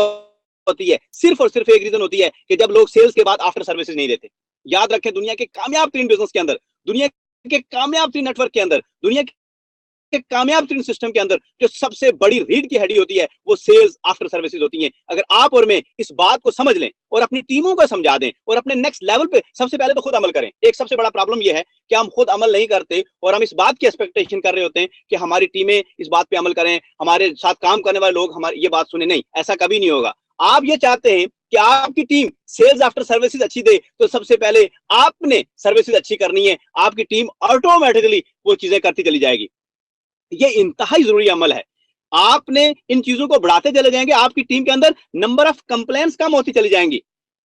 होती है? सिर्फ और सिर्फ एक रीजन होती है कि जब लोग सेल्स के बाद आफ्टर सर्विसेज नहीं देते। याद रखें, दुनिया के कामयाब 3 बिजनेस के अंदर, दुनिया के कामयाब 3 नेटवर्क के अंदर, दुनिया के कामयाब 3 सिस्टम के अंदर जो सबसे बड़ी रीढ़ की हड्डी होती है वो सेल्स आफ्टर सर्विसेज होती हैं। अगर आप और मैं इस बात को समझ लें और अपनी टीमों को समझा दें और अपने नेक्स्ट लेवल पे सबसे पहले तो खुद अमल करें। एक सबसे बड़ा प्रॉब्लम यह है कि हम खुद अमल नहीं करते और हम इस बात की एक्सपेक्टेशन कर रहे होते हैं कि हमारी टीमें इस बात पे अमल करें, हमारे साथ काम करने वाले लोग हमारी ये बात सुने। नहीं, ऐसा कभी नहीं होगा। आप ये चाहते हैं कि आपकी टीम सेल्स आफ्टर सर्विसेज अच्छी दे, तो सबसे पहले आपने सर्विसेज अच्छी करनी है, आपकी टीम ऑटोमेटिकली वो चीजें करती चली जाएगी। ये इंतहाई जरूरी अमल है। आपने इन चीजों को बढ़ाते चले जाएंगे, आपकी टीम के अंदर नंबर ऑफ कंप्लेंट्स कम होती चली जाएंगी।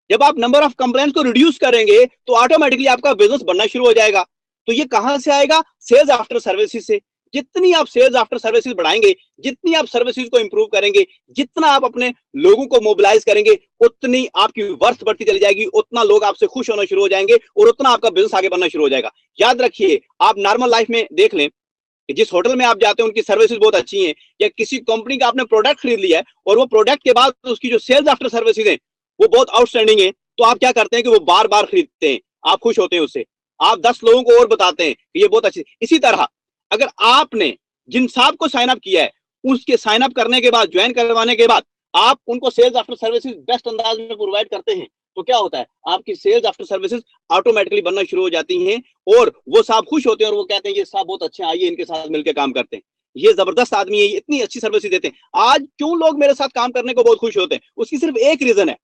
जब आप नंबर ऑफ कंप्लेंट्स को रिड्यूस करेंगे तो ऑटोमेटिकली आपका बिजनेस बढ़ना शुरू हो जाएगा। तो ये कहां से आएगा? सेल्स आफ्टर सर्विसेज से। जितनी आप सेल्स आफ्टर सर्विसेज बढ़ाएंगे, जितनी आप सर्विसेज को इंप्रूव करेंगे, जितना आप अपने लोगों को मोबिलाइज करेंगे, उतनी आपकी वर्थ बढ़ती चली जाएगी, उतना लोग आपसे खुश होना शुरू हो जाएंगे और उतना आपका बिजनेस आगे बढ़ना शुरू हो जाएगा। याद रखिए, आप नॉर्मल लाइफ में देख लें कि जिस होटल में आप जाते हैं उनकी सर्विसेज बहुत अच्छी हैं, या किसी कंपनी का आपने प्रोडक्ट खरीद लिया है और वो प्रोडक्ट के बाद उसकी जो सेल्स आफ्टर सर्विसेज हैं वो बहुत आउटस्टैंडिंग है, तो आप क्या करते हैं कि वो बार बार खरीदते हैं, आप खुश होते हैं उससे, आप 10 लोगों को और बताते हैं कि ये बहुत अच्छी। इसी तरह अगर आपने जिन साहब को साइन अप किया है उसके साइन अप करने के बाद, ज्वाइन करवाने के बाद आप उनको सेल्स आफ्टर सर्विसेज बेस्ट अंदाज में प्रोवाइड करते हैं, तो क्या होता है? आपकी सेल्स आफ्टर सर्विसेज ऑटोमेटिकली बनना शुरू हो जाती हैं और वो साहब खुश होते हैं और वो कहते हैं ये साहब बहुत अच्छे हैं, आइए इनके साथ मिलकर काम करते हैं, ये जबरदस्त आदमी है, ये इतनी अच्छी सर्विसेज देते हैं। आज क्यों लोग मेरे साथ काम करने को बहुत खुश होते हैं? उसकी सिर्फ एक रीजन है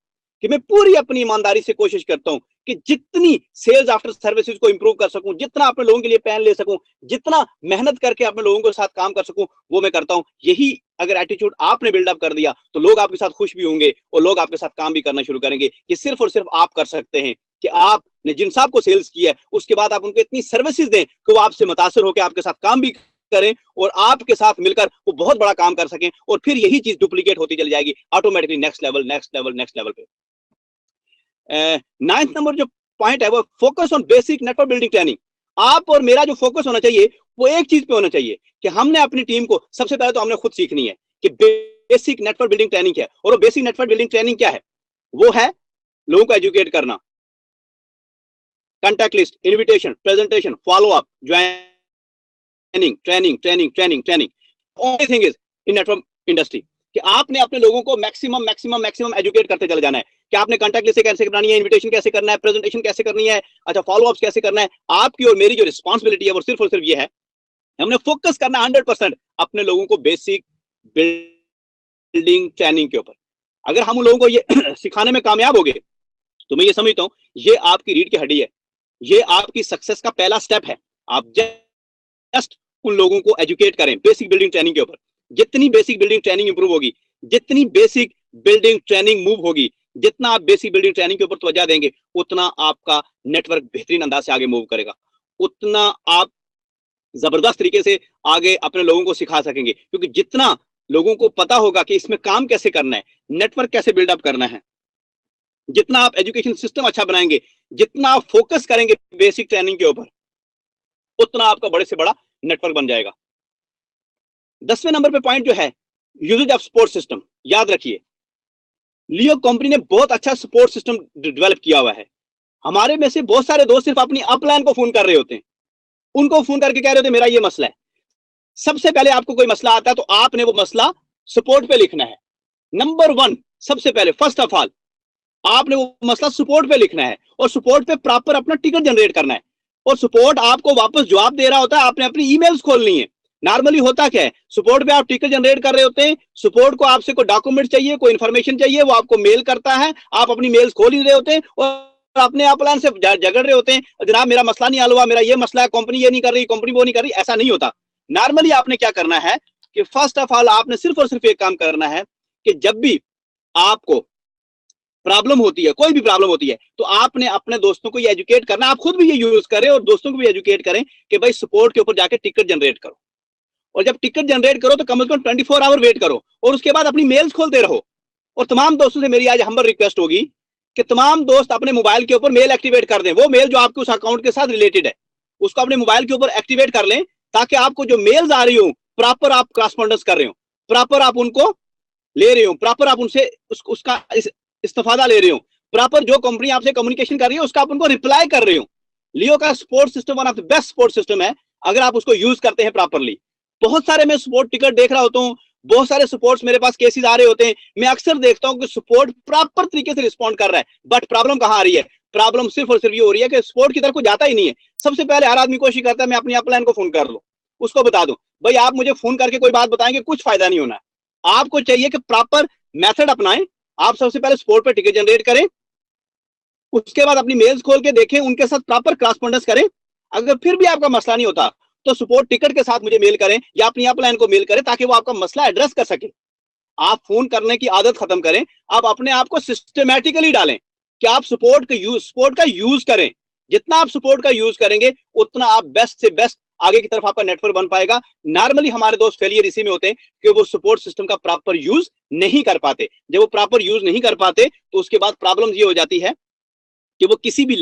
कि मैं पूरी अपनी ईमानदारी से कोशिश करता हूं कि जितनी सेल्स आफ्टर सर्विसेज को इंप्रूव कर सकूं, जितना अपने लोगों के लिए पैन ले सकूं, जितना मेहनत करके अपने लोगों के साथ काम कर सकूं, वो मैं करता हूं। यही अगर एटीट्यूड आपने बिल्डअप कर दिया तो लोग आपके साथ खुश भी होंगे और लोग आपके साथ काम भी करना शुरू करेंगे। ये सिर्फ और सिर्फ आप कर सकते हैं कि आपने जिन साहब को सेल्स किया है उसके बाद आप उनको इतनी सर्विसेज दें कि वो आपसे मुतासर होकर आपके साथ काम भी करें और आपके साथ मिलकर वो बहुत बड़ा काम कर सकें, और फिर यही चीज डुप्लीकेट होती चली जाएगी automatically, next level next level next level पे। 9th नंबर जो पॉइंट है वो focus on basic network building training. आप और मेरा जो फोकस होना चाहिए वो एक चीज पे होना चाहिए कि हमने अपनी टीम को सबसे पहले तो हमने खुद सीखनी है कि बेसिक नेटवर्क बिल्डिंग ट्रेनिंग क्या है। और वो बेसिक नेटवर्क बिल्डिंग ट्रेनिंग क्या है? वो है लोगों को एजुकेट करना, contact list, invitation, presentation, follow up, joining, training training training training. Only thing is in network industry कि आपने अपने लोगों को मैक्सिमम मैक्सिमम मैक्सिमम एजुकेट करते चले जाना है कि आपने कॉन्टैक्ट लिस्ट कैसे बनानी है, इनविटेशन कैसे करना है, प्रेजेंटेशन कैसे करनी है, अच्छा फॉलो अप्स कैसे करना है। आपकी और मेरी जो रिस्पॉन्सिबिलिटी है वो सिर्फ और सिर्फ ये है, हमने फोकस करना 100% अपने लोगों को बेसिक बिल्डिंग ट्रेनिंग के ऊपर। अगर हम उन लोगों को ये सिखाने में कामयाब हो गए तो मैं ये समझता हूं ये आपकी रीढ़ की हड्डी है, ये आपकी सक्सेस का पहला स्टेप है। आप जस्ट उन लोगों को एजुकेट करें बेसिक बिल्डिंग ट्रेनिंग के ऊपर। जितनी बेसिक बिल्डिंग ट्रेनिंग इंप्रूव होगी, जितनी बेसिक बिल्डिंग ट्रेनिंग मूव होगी, जितना आप बेसिक बिल्डिंग ट्रेनिंग के ऊपर तवज्जो देंगे, उतना आपका नेटवर्क बेहतरीन अंदाज से आगे मूव करेगा, उतना आप जबरदस्त तरीके से आगे अपने लोगों को सिखा सकेंगे। क्योंकि जितना लोगों को पता होगा कि इसमें काम कैसे करना है, नेटवर्क कैसे बिल्डअप करना है, जितना आप एजुकेशन सिस्टम अच्छा बनाएंगे, जितना आप फोकस करेंगे बेसिक ट्रेनिंग के ऊपर, उतना आपका बड़े से बड़ा नेटवर्क बन जाएगा। 10वें नंबर पे पॉइंट जो है, यूजेज ऑफ सपोर्ट सिस्टम। याद रखिए, लियो कंपनी ने बहुत अच्छा सपोर्ट सिस्टम डेवलप किया हुआ है। हमारे में से बहुत सारे दोस्त सिर्फ अपनी अपलाइन को फोन कर रहे होते हैं, उनको फोन करके कह रहे होते मेरा ये मसला है। सबसे पहले आपको कोई मसला आता है तो आपने वो मसला सपोर्ट पे लिखना है। नंबर 1, सबसे पहले फर्स्ट ऑफ ऑल आपने वो मसला सपोर्ट पे लिखना है और सपोर्ट पे प्रॉपर अपना टिकट जनरेट करना है। और सपोर्ट आपको वापस जवाब दे रहा होता है, आपने अपनी ईमेल्स खोलनी है। नॉर्मली होता क्या है, सपोर्ट पे आप टिकट जनरेट कर रहे होते हैं, सपोर्ट को आपसे कोई डॉक्यूमेंट चाहिए, कोई इंफॉर्मेशन चाहिए, वो आपको मेल करता है, आप अपनी मेल्स खोल ही रहे होते हैं और अपने अपलाइन से झगड़ रहे होते हैं, जनाब मेरा मसला नहीं हल हुआ, मेरा ये मसला है, कंपनी ये नहीं कर रही, कंपनी वो नहीं कर रही। ऐसा नहीं होता। नॉर्मली आपने क्या करना है कि फर्स्ट ऑफ ऑल आपने सिर्फ और सिर्फ एक काम करना है कि जब भी आपको प्रॉब्लम होती है, कोई भी प्रॉब्लम होती है, तो आपने अपने दोस्तों को ये एजुकेट करना, आप खुद भी ये यूज करें और दोस्तों को भी एजुकेट करें कि भाई सपोर्ट के ऊपर जाके टिकट जनरेट करो। और जब टिकट जनरेट करो तो कम से कम 24 आवर वेट करो और उसके बाद अपनी मेल्स खोलते रहो। और तमाम दोस्तों से मेरी आज हम्बल रिक्वेस्ट होगी कि तमाम दोस्त अपने मोबाइल के ऊपर मेल एक्टिवेट कर दें। वो मेल जो आपके उस अकाउंट के साथ रिलेटेड है, उसको अपने मोबाइल के ऊपर एक्टिवेट कर लें, ताकि आपको जो मेल्स आ रही हो प्रॉपर आप क्रॉसपॉन्डेंस कर रहे हो, प्रॉपर आप उनको ले रहे हो, प्रॉपर आप उनसे उसका इस्तेफादा ले रहे हो, प्रॉपर जो कंपनी आपसे कम्युनिकेशन कर रही है उसका आप उनको रिप्लाई कर रहे हो। लियो का support system one of the best support system है अगर आप उसको यूज करते हैं प्रॉपरली। बहुत सारे मैं सपोर्ट टिकट देख रहा होता हूँ, बहुत सारे सपोर्ट्स मेरे पास केसेस आ रहे होते हैं, मैं अक्सर देखता हूँ कि सपोर्ट प्रॉपर तरीके से रिस्पॉन्ड कर रहा है, बट प्रॉब्लम कहाँ आ रही है? प्रॉब्लम सिर्फ और सिर्फ ये हो रही है कि सपोर्ट की तरफ को जाता ही नहीं है। सबसे पहले हर आदमी कोशिश करता है मैं अपनी अपलाइन को फोन कर लूं, उसको बता दूं भाई आप मुझे फोन करके कोई बात बताएंगे, कुछ फायदा नहीं होना है। आपको चाहिए कि प्रॉपर मेथड अपनाएं। आप सबसे पहले सपोर्ट पर टिकट जनरेट करें, उसके बाद अपनी मेल्स खोल के देखें, उनके साथ प्रॉपर क्रॉसपॉन्डेंस करें। अगर फिर भी आपका मसला नहीं होता तो सपोर्ट टिकट के साथ मुझे मेल करें या अपनी अपलाइन को मेल करें, ताकि वो आपका मसला एड्रेस कर सके। आप फोन करने की आदत खत्म करें, आप अपने आप को सिस्टमैटिकली डालें कि आप सपोर्ट का यूज करें। जितना आप सपोर्ट का यूज करेंगे उतना आप बेस्ट से बेस्ट आगे की तरफ आपका नेटवर्क बन पाएगा। नॉर्मली हमारे दोस्त फेलियर इसी में होते हैं कि वो सपोर्ट सिस्टम का प्रॉपर यूज नहीं कर पाते। जब वो प्रॉपर यूज नहीं कर पाते तो उसके बाद प्रॉब्लम ये हो जाती है कि वो किसी भी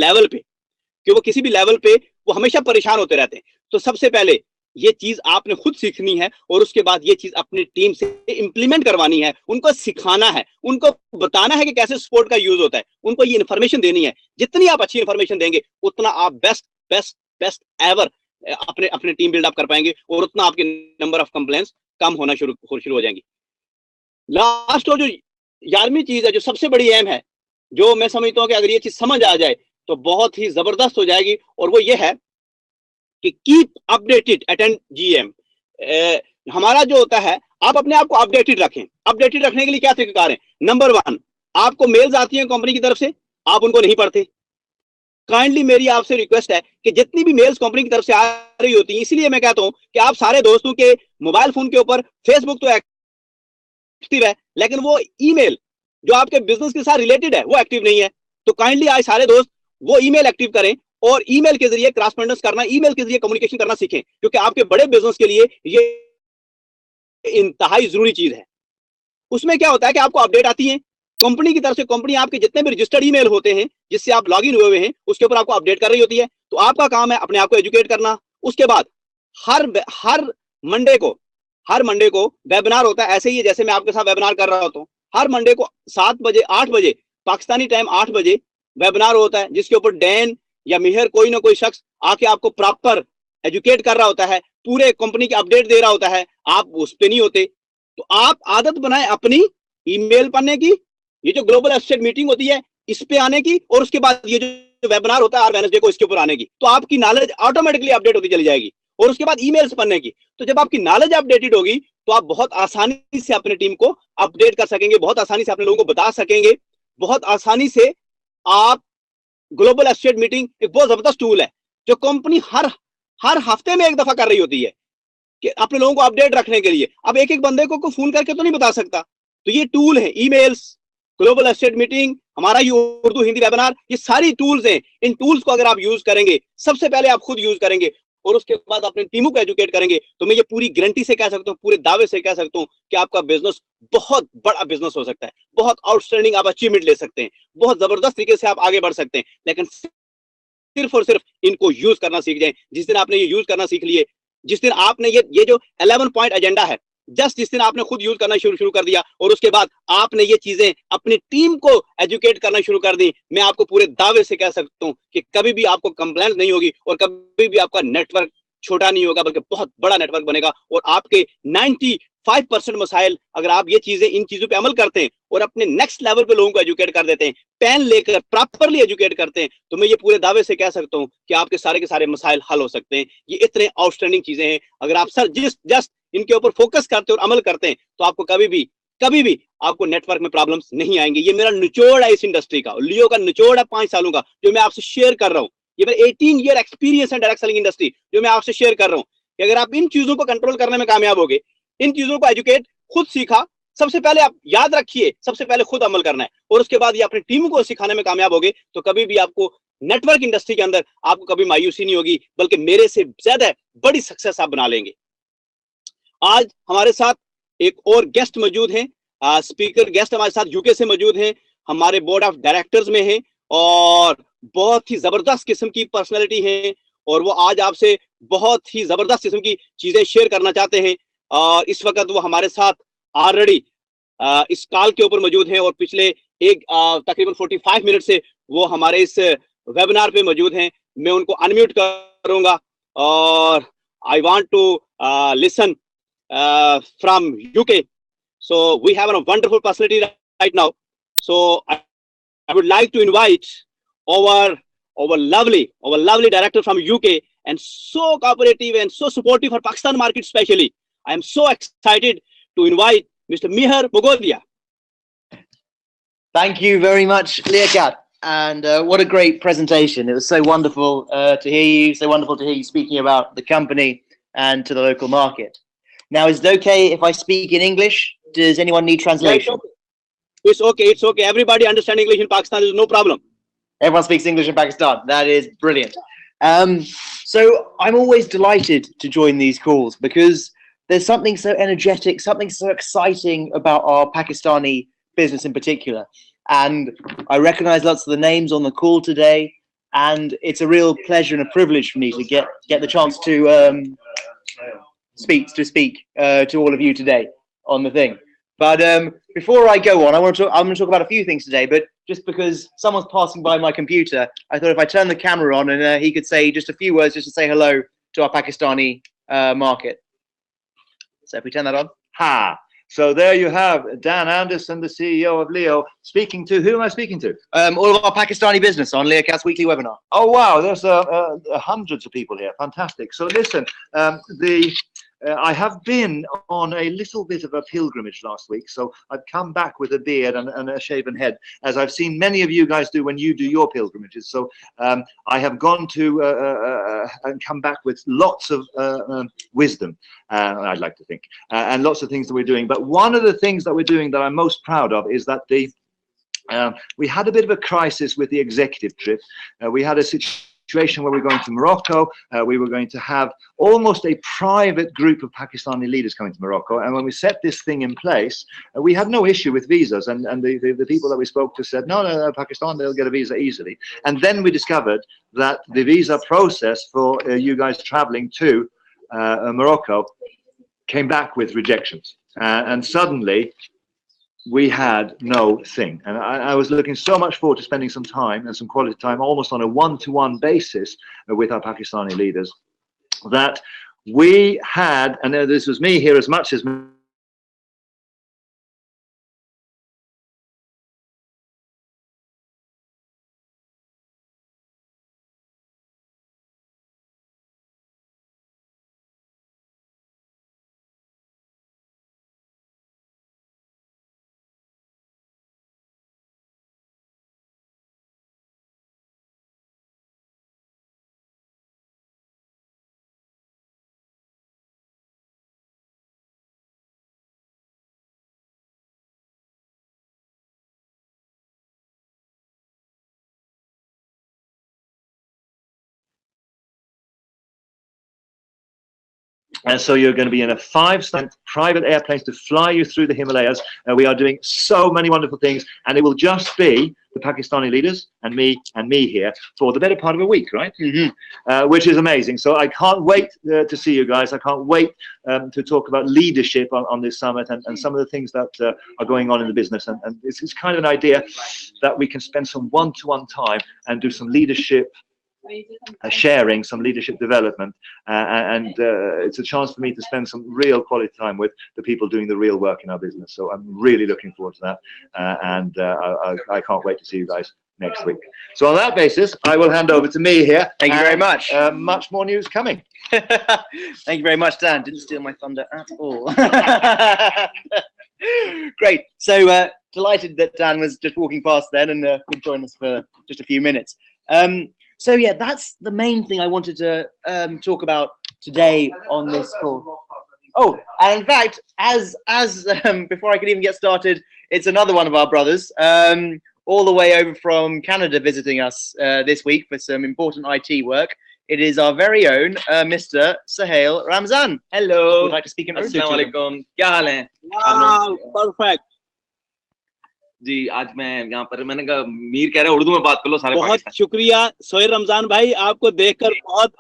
लेवल पे वो हमेशा परेशान होते रहते हैं। तो सबसे पहले ये चीज आपने खुद सीखनी है और उसके बाद ये चीज अपनी टीम से इंप्लीमेंट करवानी है, उनको सिखाना है, उनको बताना है कि कैसे सपोर्ट का यूज होता है, उनको ये इन्फॉर्मेशन देनी है। जितनी आप अच्छी इन्फॉर्मेशन देंगे उतना आप बेस्ट एवर अपने अपने टीम बिल्डअप कर पाएंगे और उतना आपके नंबर ऑफ कंप्लेंट्स कम होना शुरू हो जाएंगी। लास्ट और जो 11वीं चीज है, जो सबसे बड़ी अहम है, जो मैं समझता हूं कि अगर ये चीज समझ आ जाए तो बहुत ही जबरदस्त हो जाएगी, और वो ये है कि कीप अपडेटेड अटेंड जीएम। हमारा जो होता है, आप अपने आप को अपडेटेड रखें। अपडेटेड रखने के लिए क्या तरीकेकार है? नंबर 1, आपको मेल्स आती हैं कंपनी की तरफ से, आप उनको नहीं पढ़ते। काइंडली मेरी आपसे रिक्वेस्ट है कि जितनी भी मेल्स कंपनी की तरफ से आ रही होती है, इसलिए मैं कहता हूं कि आप सारे दोस्तों के मोबाइल फोन के ऊपर फेसबुक तो एक्टिव है, लेकिन वो ईमेल जो आपके बिजनेस के साथ रिलेटेड है वो एक्टिव नहीं है। तो काइंडली आज सारे दोस्त वो ईमेल एक्टिव करें और ईमेल के जरिए क्रॉसपॉन्डेंस करना, ईमेल के जरिए कम्युनिकेशन करना सीखें, क्योंकि आपके बड़े बिजनेस के लिए ये इंतहाई जरूरी चीज है। उसमें क्या होता है कि आपको अपडेट आती है कंपनी की तरफ से, कंपनी आपके जितने भी रजिस्टर्ड ईमेल होते हैं जिससे आप लॉगिन हुए हैं उसके ऊपर आपको अपडेट कर रही होती है। तो आपका काम है अपने आप को एजुकेट करना। उसके बाद हर मंडे को वेबिनार होता है, ऐसे ही जैसे मैं आपके साथ वेबिनार कर रहा होता हूँ। हर मंडे को 7 बजे 8 बजे पाकिस्तानी टाइम 8 बजे वेबिनार होता है, जिसके ऊपर डैन या मिहर कोई ना कोई शख्स आके आपको प्रॉपर एजुकेट कर रहा होता है, पूरे कंपनी की अपडेट दे रहा होता है। आप उस पे नहीं होते, तो आप आदत बनाएं अपनी ईमेल पढ़ने की, ये जो ग्लोबल एस्टेट मीटिंग होती है इस पे आने की, और उसके बाद ये जो वेबिनार होता है हर वेडनेसडे को इसके ऊपर आने की। तो आपकी नॉलेज ऑटोमेटिकली अपडेट होती चली जाएगी। और उसके बाद ईमेल्स पढ़ने की। तो जब आपकी नॉलेज अपडेटेड होगी तो आप बहुत आसानी से अपनी टीम को अपडेट कर सकेंगे, बहुत आसानी से अपने लोगों को बता सकेंगे, बहुत आसानी से आप ग्लोबल एस्टेट मीटिंग एक बहुत जबरदस्त टूल है जो कंपनी हर हफ्ते में एक दफा कर रही होती है। कि अपने लोगों को अपडेट रखने के लिए। अब एक एक बंदे को फोन करके तो नहीं बता सकता, तो ये टूल है, ईमेल्स, ग्लोबल एस्टेट मीटिंग, हमारा ये उर्दू हिंदी वेबिनार, ये सारी टूल्स हैं। इन टूल्स को अगर आप यूज करेंगे, सबसे पहले आप खुद यूज करेंगे और उसके बाद अपनी टीमों को एजुकेट करेंगे, तो मैं ये पूरी गारंटी से कह सकता हूँ, पूरे दावे से कह सकता हूँ कि आपका बिजनेस बहुत बड़ा बिजनेस हो सकता है, बहुत आउटस्टैंडिंग आप अचीवमेंट ले सकते हैं, बहुत जबरदस्त तरीके से आप आगे बढ़ सकते हैं। लेकिन सिर्फ और सिर्फ इनको यूज करना सीख जाए। जिस दिन आपने ये यूज करना सीख लिए, जिस दिन आपने ये जो 11 पॉइंट एजेंडा है, जस्ट जिस दिन आपने खुद यूज करना शुरू कर दिया और उसके बाद आपने ये चीजें अपनी टीम को एजुकेट करना शुरू कर दी, मैं आपको पूरे दावे से कह सकता हूं कि कभी भी आपको कंप्लेंट नहीं होगी और कभी भी आपका नेटवर्क छोटा नहीं होगा, बल्कि बहुत बड़ा नेटवर्क बनेगा। और आपके 95% मसाइल, अगर आप ये चीजें, इन चीजों पे अमल करते हैं और अपने नेक्स्ट लेवल पे लोगों को एजुकेट कर देते हैं, पेन लेकर प्रॉपरली एजुकेट करते हैं, तो मैं ये पूरे दावे से कह सकता हूं कि आपके सारे के सारे मसाइल हल हो सकते हैं। ये इतने आउटस्टैंडिंग चीजें हैं, अगर आप सर जस्ट इनके ऊपर फोकस करते हैं और अमल करते हैं, तो आपको कभी भी आपको नेटवर्क में प्रॉब्लम्स नहीं आएंगे। ये मेरा निचोड़ है इस इंडस्ट्री का, लियो का निचोड़ है 5 सालों का, जो मैं आपसे शेयर कर रहा हूँ। ये मेरा 18 ईयर एक्सपीरियंस है डायरेक्ट सेलिंग इंडस्ट्री, जो मैं आपसे शेयर कर रहा हूँ कि अगर आप इन चीजों को कंट्रोल करने में कामयाब होगे, इन चीजों को एजुकेट खुद सीखा, सबसे पहले आप याद रखिए, सबसे पहले खुद अमल करना है और उसके बाद ये अपनी टीम को सिखाने में कामयाब होगे, तो कभी भी आपको नेटवर्क इंडस्ट्री के अंदर आपको कभी मायूसी नहीं होगी, बल्कि मेरे से ज्यादा बड़ी सक्सेस आप बना लेंगे। आज हमारे साथ एक और गेस्ट मौजूद हैं, स्पीकर गेस्ट हमारे साथ यूके से मौजूद हैं, हमारे बोर्ड ऑफ डायरेक्टर्स में हैं और बहुत ही जबरदस्त किस्म की पर्सनैलिटी है और वो आज आपसे बहुत ही जबरदस्त किस्म की चीजें शेयर करना चाहते हैं। और इस वक्त वो हमारे साथ ऑलरेडी इस कॉल के ऊपर मौजूद हैं और पिछले तकरीबन 45 मिनट से वो हमारे इस वेबिनार पे मौजूद हैं। मैं उनको अनम्यूट करूंगा और I want to listen from UK. So we have a wonderful personality right now. So I would like to invite our lovely director from UK, and so cooperative and so supportive for Pakistan market especially. I am so excited to invite Mr. Mihar Mogodia. Thank you very much, Liaquat. And what a great presentation. It was so wonderful to hear you, so wonderful to hear you speaking about the company and to the local market. Now, is it okay if I speak in English? Does anyone need translation? Yeah, it's okay. It's okay. Everybody understands English in Pakistan. There's no problem. Everyone speaks English in Pakistan. That is brilliant. So I'm always delighted to join these calls because there's something so energetic, something so exciting about our Pakistani business in particular. And I recognize lots of the names on the call today, and it's a real pleasure and a privilege for me to get the chance to speak to all of you today on the thing. But before I go on, I'm going to talk about a few things today. But just because someone's passing by my computer, I thought if I turn the camera on and he could say just a few words just to say hello to our Pakistani market. So if we turn that on. Ha! So there you have Dan Anderson, the CEO of Leo, speaking to, who am I speaking to? All of our Pakistani business on Liaquat's weekly webinar. Oh, wow, there's hundreds of people here. Fantastic. So listen, I have been on a little bit of a pilgrimage last week, so I've come back with a beard and a shaven head, as I've seen many of you guys do when you do your pilgrimages. So I have gone to and come back with lots of wisdom, I'd like to think, and lots of things that we're doing. But one of the things that we're doing that I'm most proud of is that we had a bit of a crisis with the executive trip. We had a situation where we're going to Morocco. We were going to have almost a private group of Pakistani leaders coming to Morocco. And when we set this thing in place, we had no issue with visas. And the people that we spoke to said, no, Pakistan, they'll get a visa easily. And then we discovered that the visa process for you guys traveling to Morocco came back with rejections. And suddenly, we had no thing. And I was looking so much forward to spending some time and some quality time almost on a one-to-one basis with our Pakistani leaders, that we had, and this was me here as much as And so you're going to be in a 5-star private airplanes to fly you through the Himalayas. We are doing so many wonderful things, and it will just be the Pakistani leaders and me here for the better part of a week, right? Which is amazing. So I can't wait to see you guys. I can't wait to talk about leadership on this summit and some of the things that are going on in the business. And it's kind of an idea that we can spend some one-to-one time and do some leadership sharing, some leadership development, and it's a chance for me to spend some real quality time with the people doing the real work in our business. So I'm really looking forward to that, and I can't wait to see you guys next week. So on that basis, I will hand over to me here. Thank you very much. Much more news coming. Thank you very much, Dan. Didn't steal my thunder at all. Great. So delighted that Dan was just walking past then and could join us for just a few minutes. So yeah, that's the main thing I wanted to talk about today on this call. Oh, and in fact, as before I could even get started, it's another one of our brothers, all the way over from Canada, visiting us this week for some important IT work. It is our very own Mr. Sahil Ramzan. Hello. Would like to speak in Urdu. अस्सलाम वालेकुम, क्या हाल है? Wow, perfect. जी, आज मैं यहाँ पर, मैंने कहा मीर कह रहा है उर्दू में बात कर लो सारे। बहुत शुक्रिया सोहेल रमजान भाई, आपको देखकर बहुत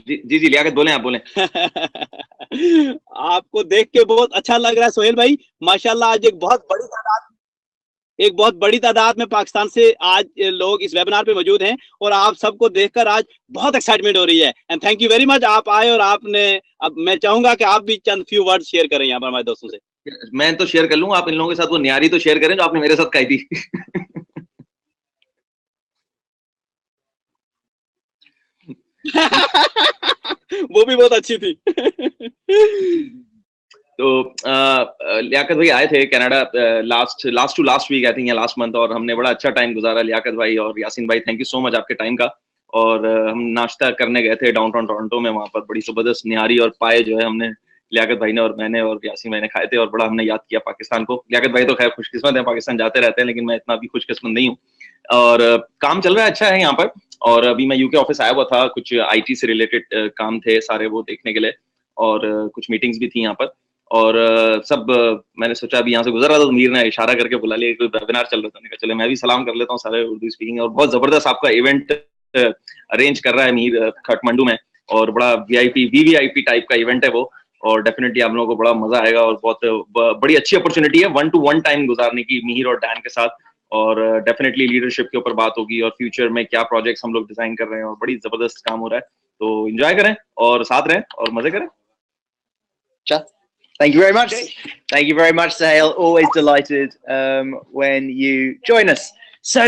जी लियाकत बोलें, आप बोलें। आपको देख के बहुत अच्छा लग रहा है सोहेल भाई, माशाल्लाह। आज एक बहुत बड़ी तादाद में पाकिस्तान से आज लोग इस वेबिनार पे मौजूद हैं और आप सबको देखकर आज बहुत एक्साइटमेंट हो रही है। And thank you very much, आप आए और आपने, अब मैं चाहूंगा कि आप भी चंद फ्यू वर्ड शेयर करें यहाँ पर हमारे दोस्तों से। मैं तो शेयर कर लूंगा, आप इन लोगों के साथ वो न्यारी तो शेयर करें जो आपने मेरे साथ खाई थी। वो भी बहुत अच्छी थी। तो लियाकत भाई आए थे Canada last to last week I think, या लास्ट मंथ, और हमने बड़ा अच्छा टाइम गुजारा। लियाकत भाई और यासीन भाई, थैंक यू सो मच आपके टाइम का। और हम नाश्ता करने गए थे डाउनटाउन टोरंटो में, वहाँ पर बड़ी जबरदस्त निहारी और पाए जो है हमने, लियाकत भाई ने और मैंने और यासीन भाई ने खाए थे, और बड़ा हमने याद किया पाकिस्तान को। लियाकत भाई तो खैर खुशकिस्मत है, पाकिस्तान जाते रहते हैं, लेकिन मैं इतना भी खुशकिस्मत नहीं हूँ। और काम चल रहा है अच्छा है यहाँ पर, और अभी मैं यूके ऑफिस आया हुआ था, कुछ IT से रिलेटेड काम थे सारे वो देखने के लिए, और कुछ मीटिंग्स भी थी यहाँ पर। और सब मैंने सोचा अभी यहाँ से गुजर रहा था तो मीर ने इशारा करके बुला लिया, कोई वेबिनार चल रहा था। मैंने कहा चलो मैं भी सलाम कर लेता हूँ सारे उर्दू स्पीकिंग। और बहुत जबरदस्त आपका इवेंट अरेंज कर रहा है मीर काठमांडू में, और बड़ा VVIP टाइप का इवेंट है वो, और डेफिनेटली आप लोगों को बड़ा मजा आएगा। और बहुत बड़ी अच्छी अपॉर्चुनिटी है 1-to-1 टाइम गुजारने की मीर और डैन के साथ, और डेफिनेटली लीडरशिप के ऊपर बात होगी और फ्यूचर में क्या प्रोजेक्ट्स हम लोग डिजाइन कर रहे हैं, और बड़ी जबरदस्त काम हो रहा है। तो एंजॉय करें और साथ रहें और मजे करें। Thank you very much. Thank you very much, Sahil. Always delighted when you join us. So,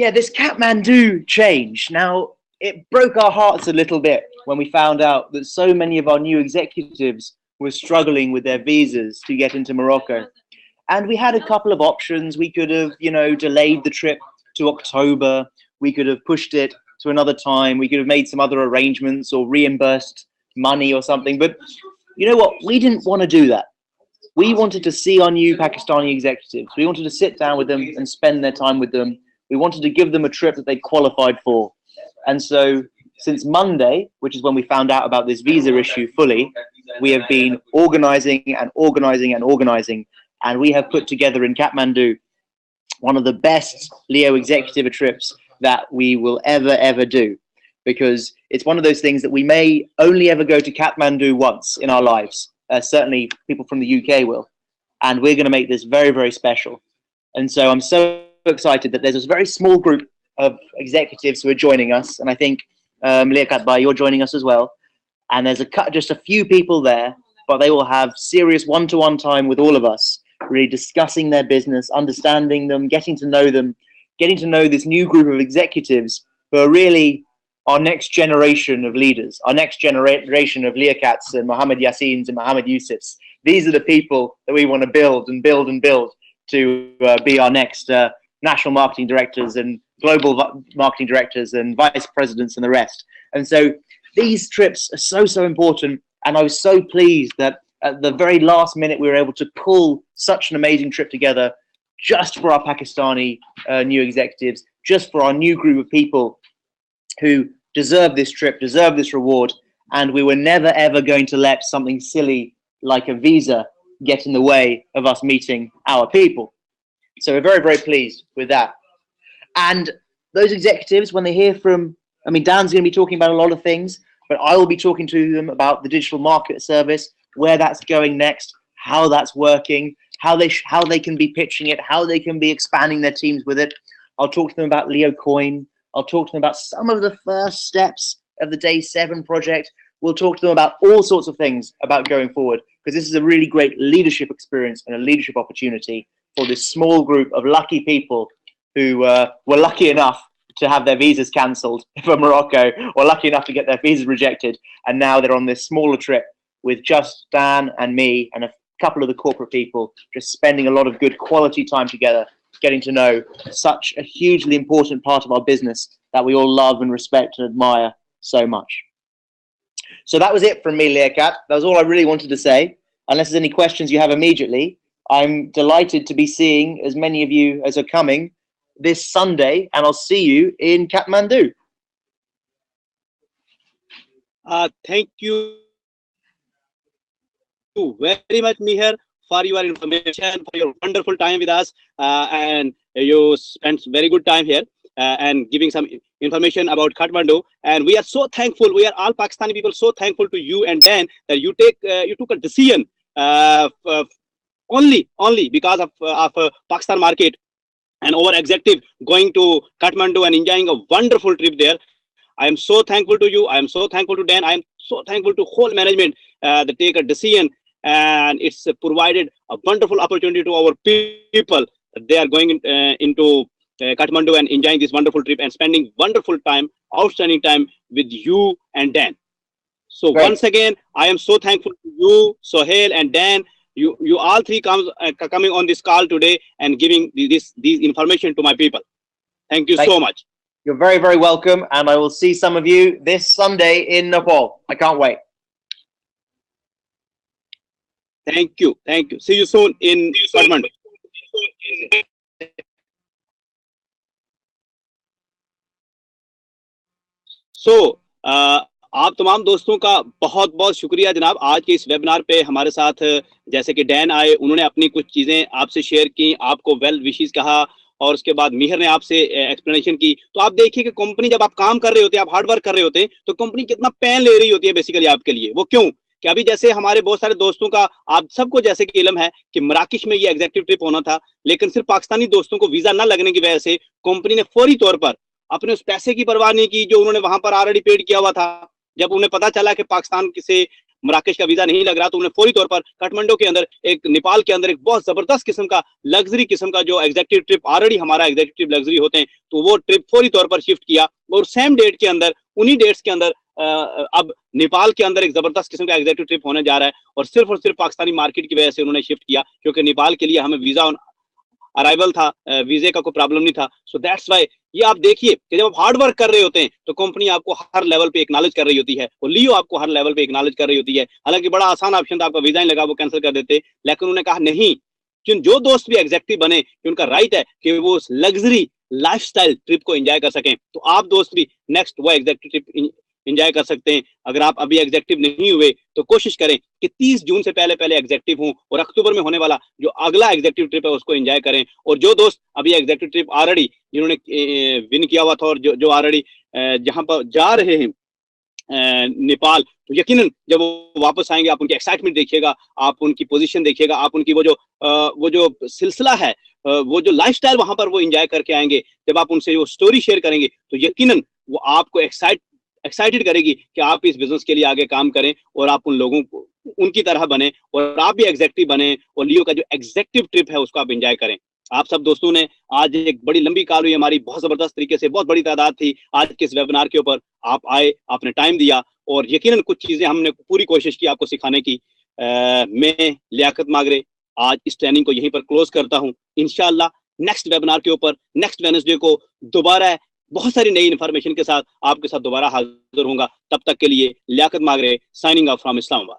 yeah, this Kathmandu change. Now, it broke our hearts a little bit when we found out that so many of our new executives were struggling with their visas to get into Morocco. And we had a couple of options. We could have, delayed the trip to October. We could have pushed it to another time. We could have made some other arrangements or reimbursed money or something. But you know what? We didn't want to do that. We wanted to see our new Pakistani executives. We wanted to sit down with them and spend their time with them. We wanted to give them a trip that they qualified for. And so since Monday, which is when we found out about this visa issue fully, we have been organizing. And we have put together in Kathmandu one of the best Leo executive trips that we will ever do. Because it's one of those things that we may only ever go to Kathmandu once in our lives. Certainly people from the UK will. And we're going to make this very, very special. And so I'm so excited that there's this very small group of executives who are joining us. And I think, Liaquat Bhai, you're joining us as well. And there's just a few people there, but they will have serious one-to-one time with all of us, really discussing their business, understanding them, getting to know them, getting to know this new group of executives who are really our next generation of leaders, our next generation of Liakats and Mohammed Yassins and Mohammed Yusufs. These are the people that we want to build to be our next national marketing directors and global marketing directors and vice presidents and the rest. And so these trips are so important. And I was so pleased that at the very last minute, we were able to pull such an amazing trip together just for our Pakistani new executives, just for our new group of people who deserve this trip, deserve this reward, and we were never ever going to let something silly like a visa get in the way of us meeting our people. So we're very, very pleased with that. And those executives, when they hear from, I mean, Dan's going to be talking about a lot of things, but I will be talking to them about the digital market service, where that's going next, how that's working, how they can be pitching it, how they can be expanding their teams with it. I'll talk to them about Leo Coin. I'll talk to them about some of the first steps of the Day 7 project. We'll talk to them about all sorts of things about going forward, because this is a really great leadership experience and a leadership opportunity for this small group of lucky people who were lucky enough to have their visas cancelled for Morocco, or lucky enough to get their visas rejected, and now they're on this smaller trip with just Dan and me and a couple of the corporate people, just spending a lot of good quality time together, getting to know such a hugely important part of our business that we all love and respect and admire so much. So that was it from me, Liaquat. That was all I really wanted to say. Unless there's any questions you have immediately, I'm delighted to be seeing as many of you as are coming this Sunday, and I'll see you in Kathmandu. Thank you very much, Mihir, for your information, for your wonderful time with us, and you spent very good time here and giving some information about Kathmandu. And we are so thankful. We are all Pakistani people so thankful to you and Dan that you took a decision only because of Pakistan market and our executive going to Kathmandu and enjoying a wonderful trip there. I am so thankful to you. I am so thankful to Dan. I am so thankful to whole management that take a decision, and it's provided a wonderful opportunity to our people. They are going into Kathmandu and enjoying this wonderful trip and spending wonderful time, outstanding time with you and Dan. So once again, I am so thankful to you, Sohail and Dan. You all three coming on this call today and giving these information to my people. Thank you so much. You're very, very welcome, and I will see some of you this Sunday in Nepal. I can't wait. Thank you. Thank you. See you soon in Kathmandu. So, आप तमाम दोस्तों का बहुत बहुत शुक्रिया जनाब। आज के इस वेबिनार पे हमारे साथ जैसे कि डैन आए, उन्होंने अपनी कुछ चीज़ें आपसे शेयर की, आपको वेल विशेस कहा, और उसके बाद मिहिर ने आपसे एक्सप्लेनेशन की। तो आप देखिए कि कंपनी जब आप काम कर रहे होते हैं, आप हार्ड वर्क कर रहे होते हैं, तो कंपनी कितना पेन ले रही होती है बेसिकली आपके लिए। वो क्यों कि अभी जैसे हमारे बहुत सारे दोस्तों का, आप सबको जैसे कि इल्म है कि मराकश में ये एग्जीक्यूटिव ट्रिप होना था, लेकिन सिर्फ पाकिस्तानी दोस्तों को वीजा न लगने की वजह से कंपनी ने फौरी तौर पर अपने उस पैसे की परवाह नहीं की जो उन्होंने वहां पर ऑलरेडी पेड किया हुआ था। जब उन्हें पता चला कि पाकिस्तान से मराकश का वीजा नहीं लग रहा, तो उन्हें फौरी तौर पर काठमांडू के अंदर नेपाल के अंदर एक बहुत जबरदस्त किस्म का लग्जरी किस्म का जो एग्जीक्यूटिव ट्रिप ऑलरेडी हमारा एग्जीक्यूटिव लग्जरी होते हैं, तो वो ट्रिप फौरी तौर पर शिफ्ट किया। और सेम डेट के अंदर, उन्हीं डेट्स के अंदर अब नेपाल के अंदर एक जबरदस्त किस्म का एग्जीक्यूटिव ट्रिप होने जा रहा है, और सिर्फ पाकिस्तानी मार्केट की वजह से उन्होंने शिफ्ट किया, क्योंकि नेपाल के लिए हमें वीजा अराइवल था, वीजे का कोई प्रॉब्लम नहीं था। सो दैट्स वाई ये आप देखिए कि जब आप हार्ड वर्क कर रहे होते हैं तो कंपनी आपको हर लेवल पे एक्नॉलेज कर रही होती है, और लियो आपको हर लेवल पे एक्नॉलेज कर रही होती है। हालांकि बड़ा आसान ऑप्शन था, आपका वीजा ही लगा, वो कैंसिल कर देते, लेकिन उन्होंने कहा नहीं, जो दोस्त भी एग्जीक्यूटिव बने कि उनका राइट है कि वो उस लग्जरी लाइफस्टाइल ट्रिप को एंजॉय कर सकें, तो आप दोस्त भी नेक्स्ट वो एग्जीक्यूटिव ट्रिप एंजॉय कर सकते हैं। अगर आप अभी एग्जीक्यूटिव नहीं हुए तो कोशिश करें कि 30 जून से पहले एग्जीक्यूटिव हों, और अक्टूबर में होने वाला जो अगला एग्जीक्यूटिव ट्रिप है उसको एंजॉय करें। और जो दोस्त अभी एग्जीक्यूटिव ट्रिप ऑलरेडी जिन्होंने विन किया हुआ था, और जो ऑलरेडी जहां पर जा रहे हैं नेपाल, तो यकीनन जब वो वापस आएंगे आप उनकी एक्साइटमेंट देखिएगा, आप उनकी पोजीशन देखिएगा, आप उनकी वो जो सिलसिला है, वो जो लाइफस्टाइल वहां पर वो एंजॉय करके आएंगे। जब आप उनसे वो स्टोरी शेयर करेंगे तो यकीनन वो आपको एक्साइटेड करेगी कि आप इस बिजनेस के लिए आगे काम करें, और आप उन लोगों को उनकी तरह बने, और आप भी एग्जीक्यूटिव बने, और लियो का जो एग्जीक्यूटिव ट्रिप है उसको आप एंजॉय करें। आप सब दोस्तों ने आज एक बड़ी लंबी कॉल हुई हमारी, बहुत जबरदस्त तरीके से, बहुत बड़ी तादाद थी आज के इस वेबिनार के ऊपर। आप आए, आपने टाइम दिया, और यकीनन कुछ चीजें हमने पूरी कोशिश की आपको सिखाने की। मैं लियाकत मागरे आज इस ट्रेनिंग को यहीं पर क्लोज करता हूँ। इंशाल्लाह नेक्स्ट वेबिनार के ऊपर नेक्स्ट वेडनेसडे को दोबारा बहुत सारी नई इन्फॉर्मेशन के साथ आपके साथ दोबारा हाजिर होऊंगा। तब तक के लिए Liaquat Magrey signing off from Islamabad.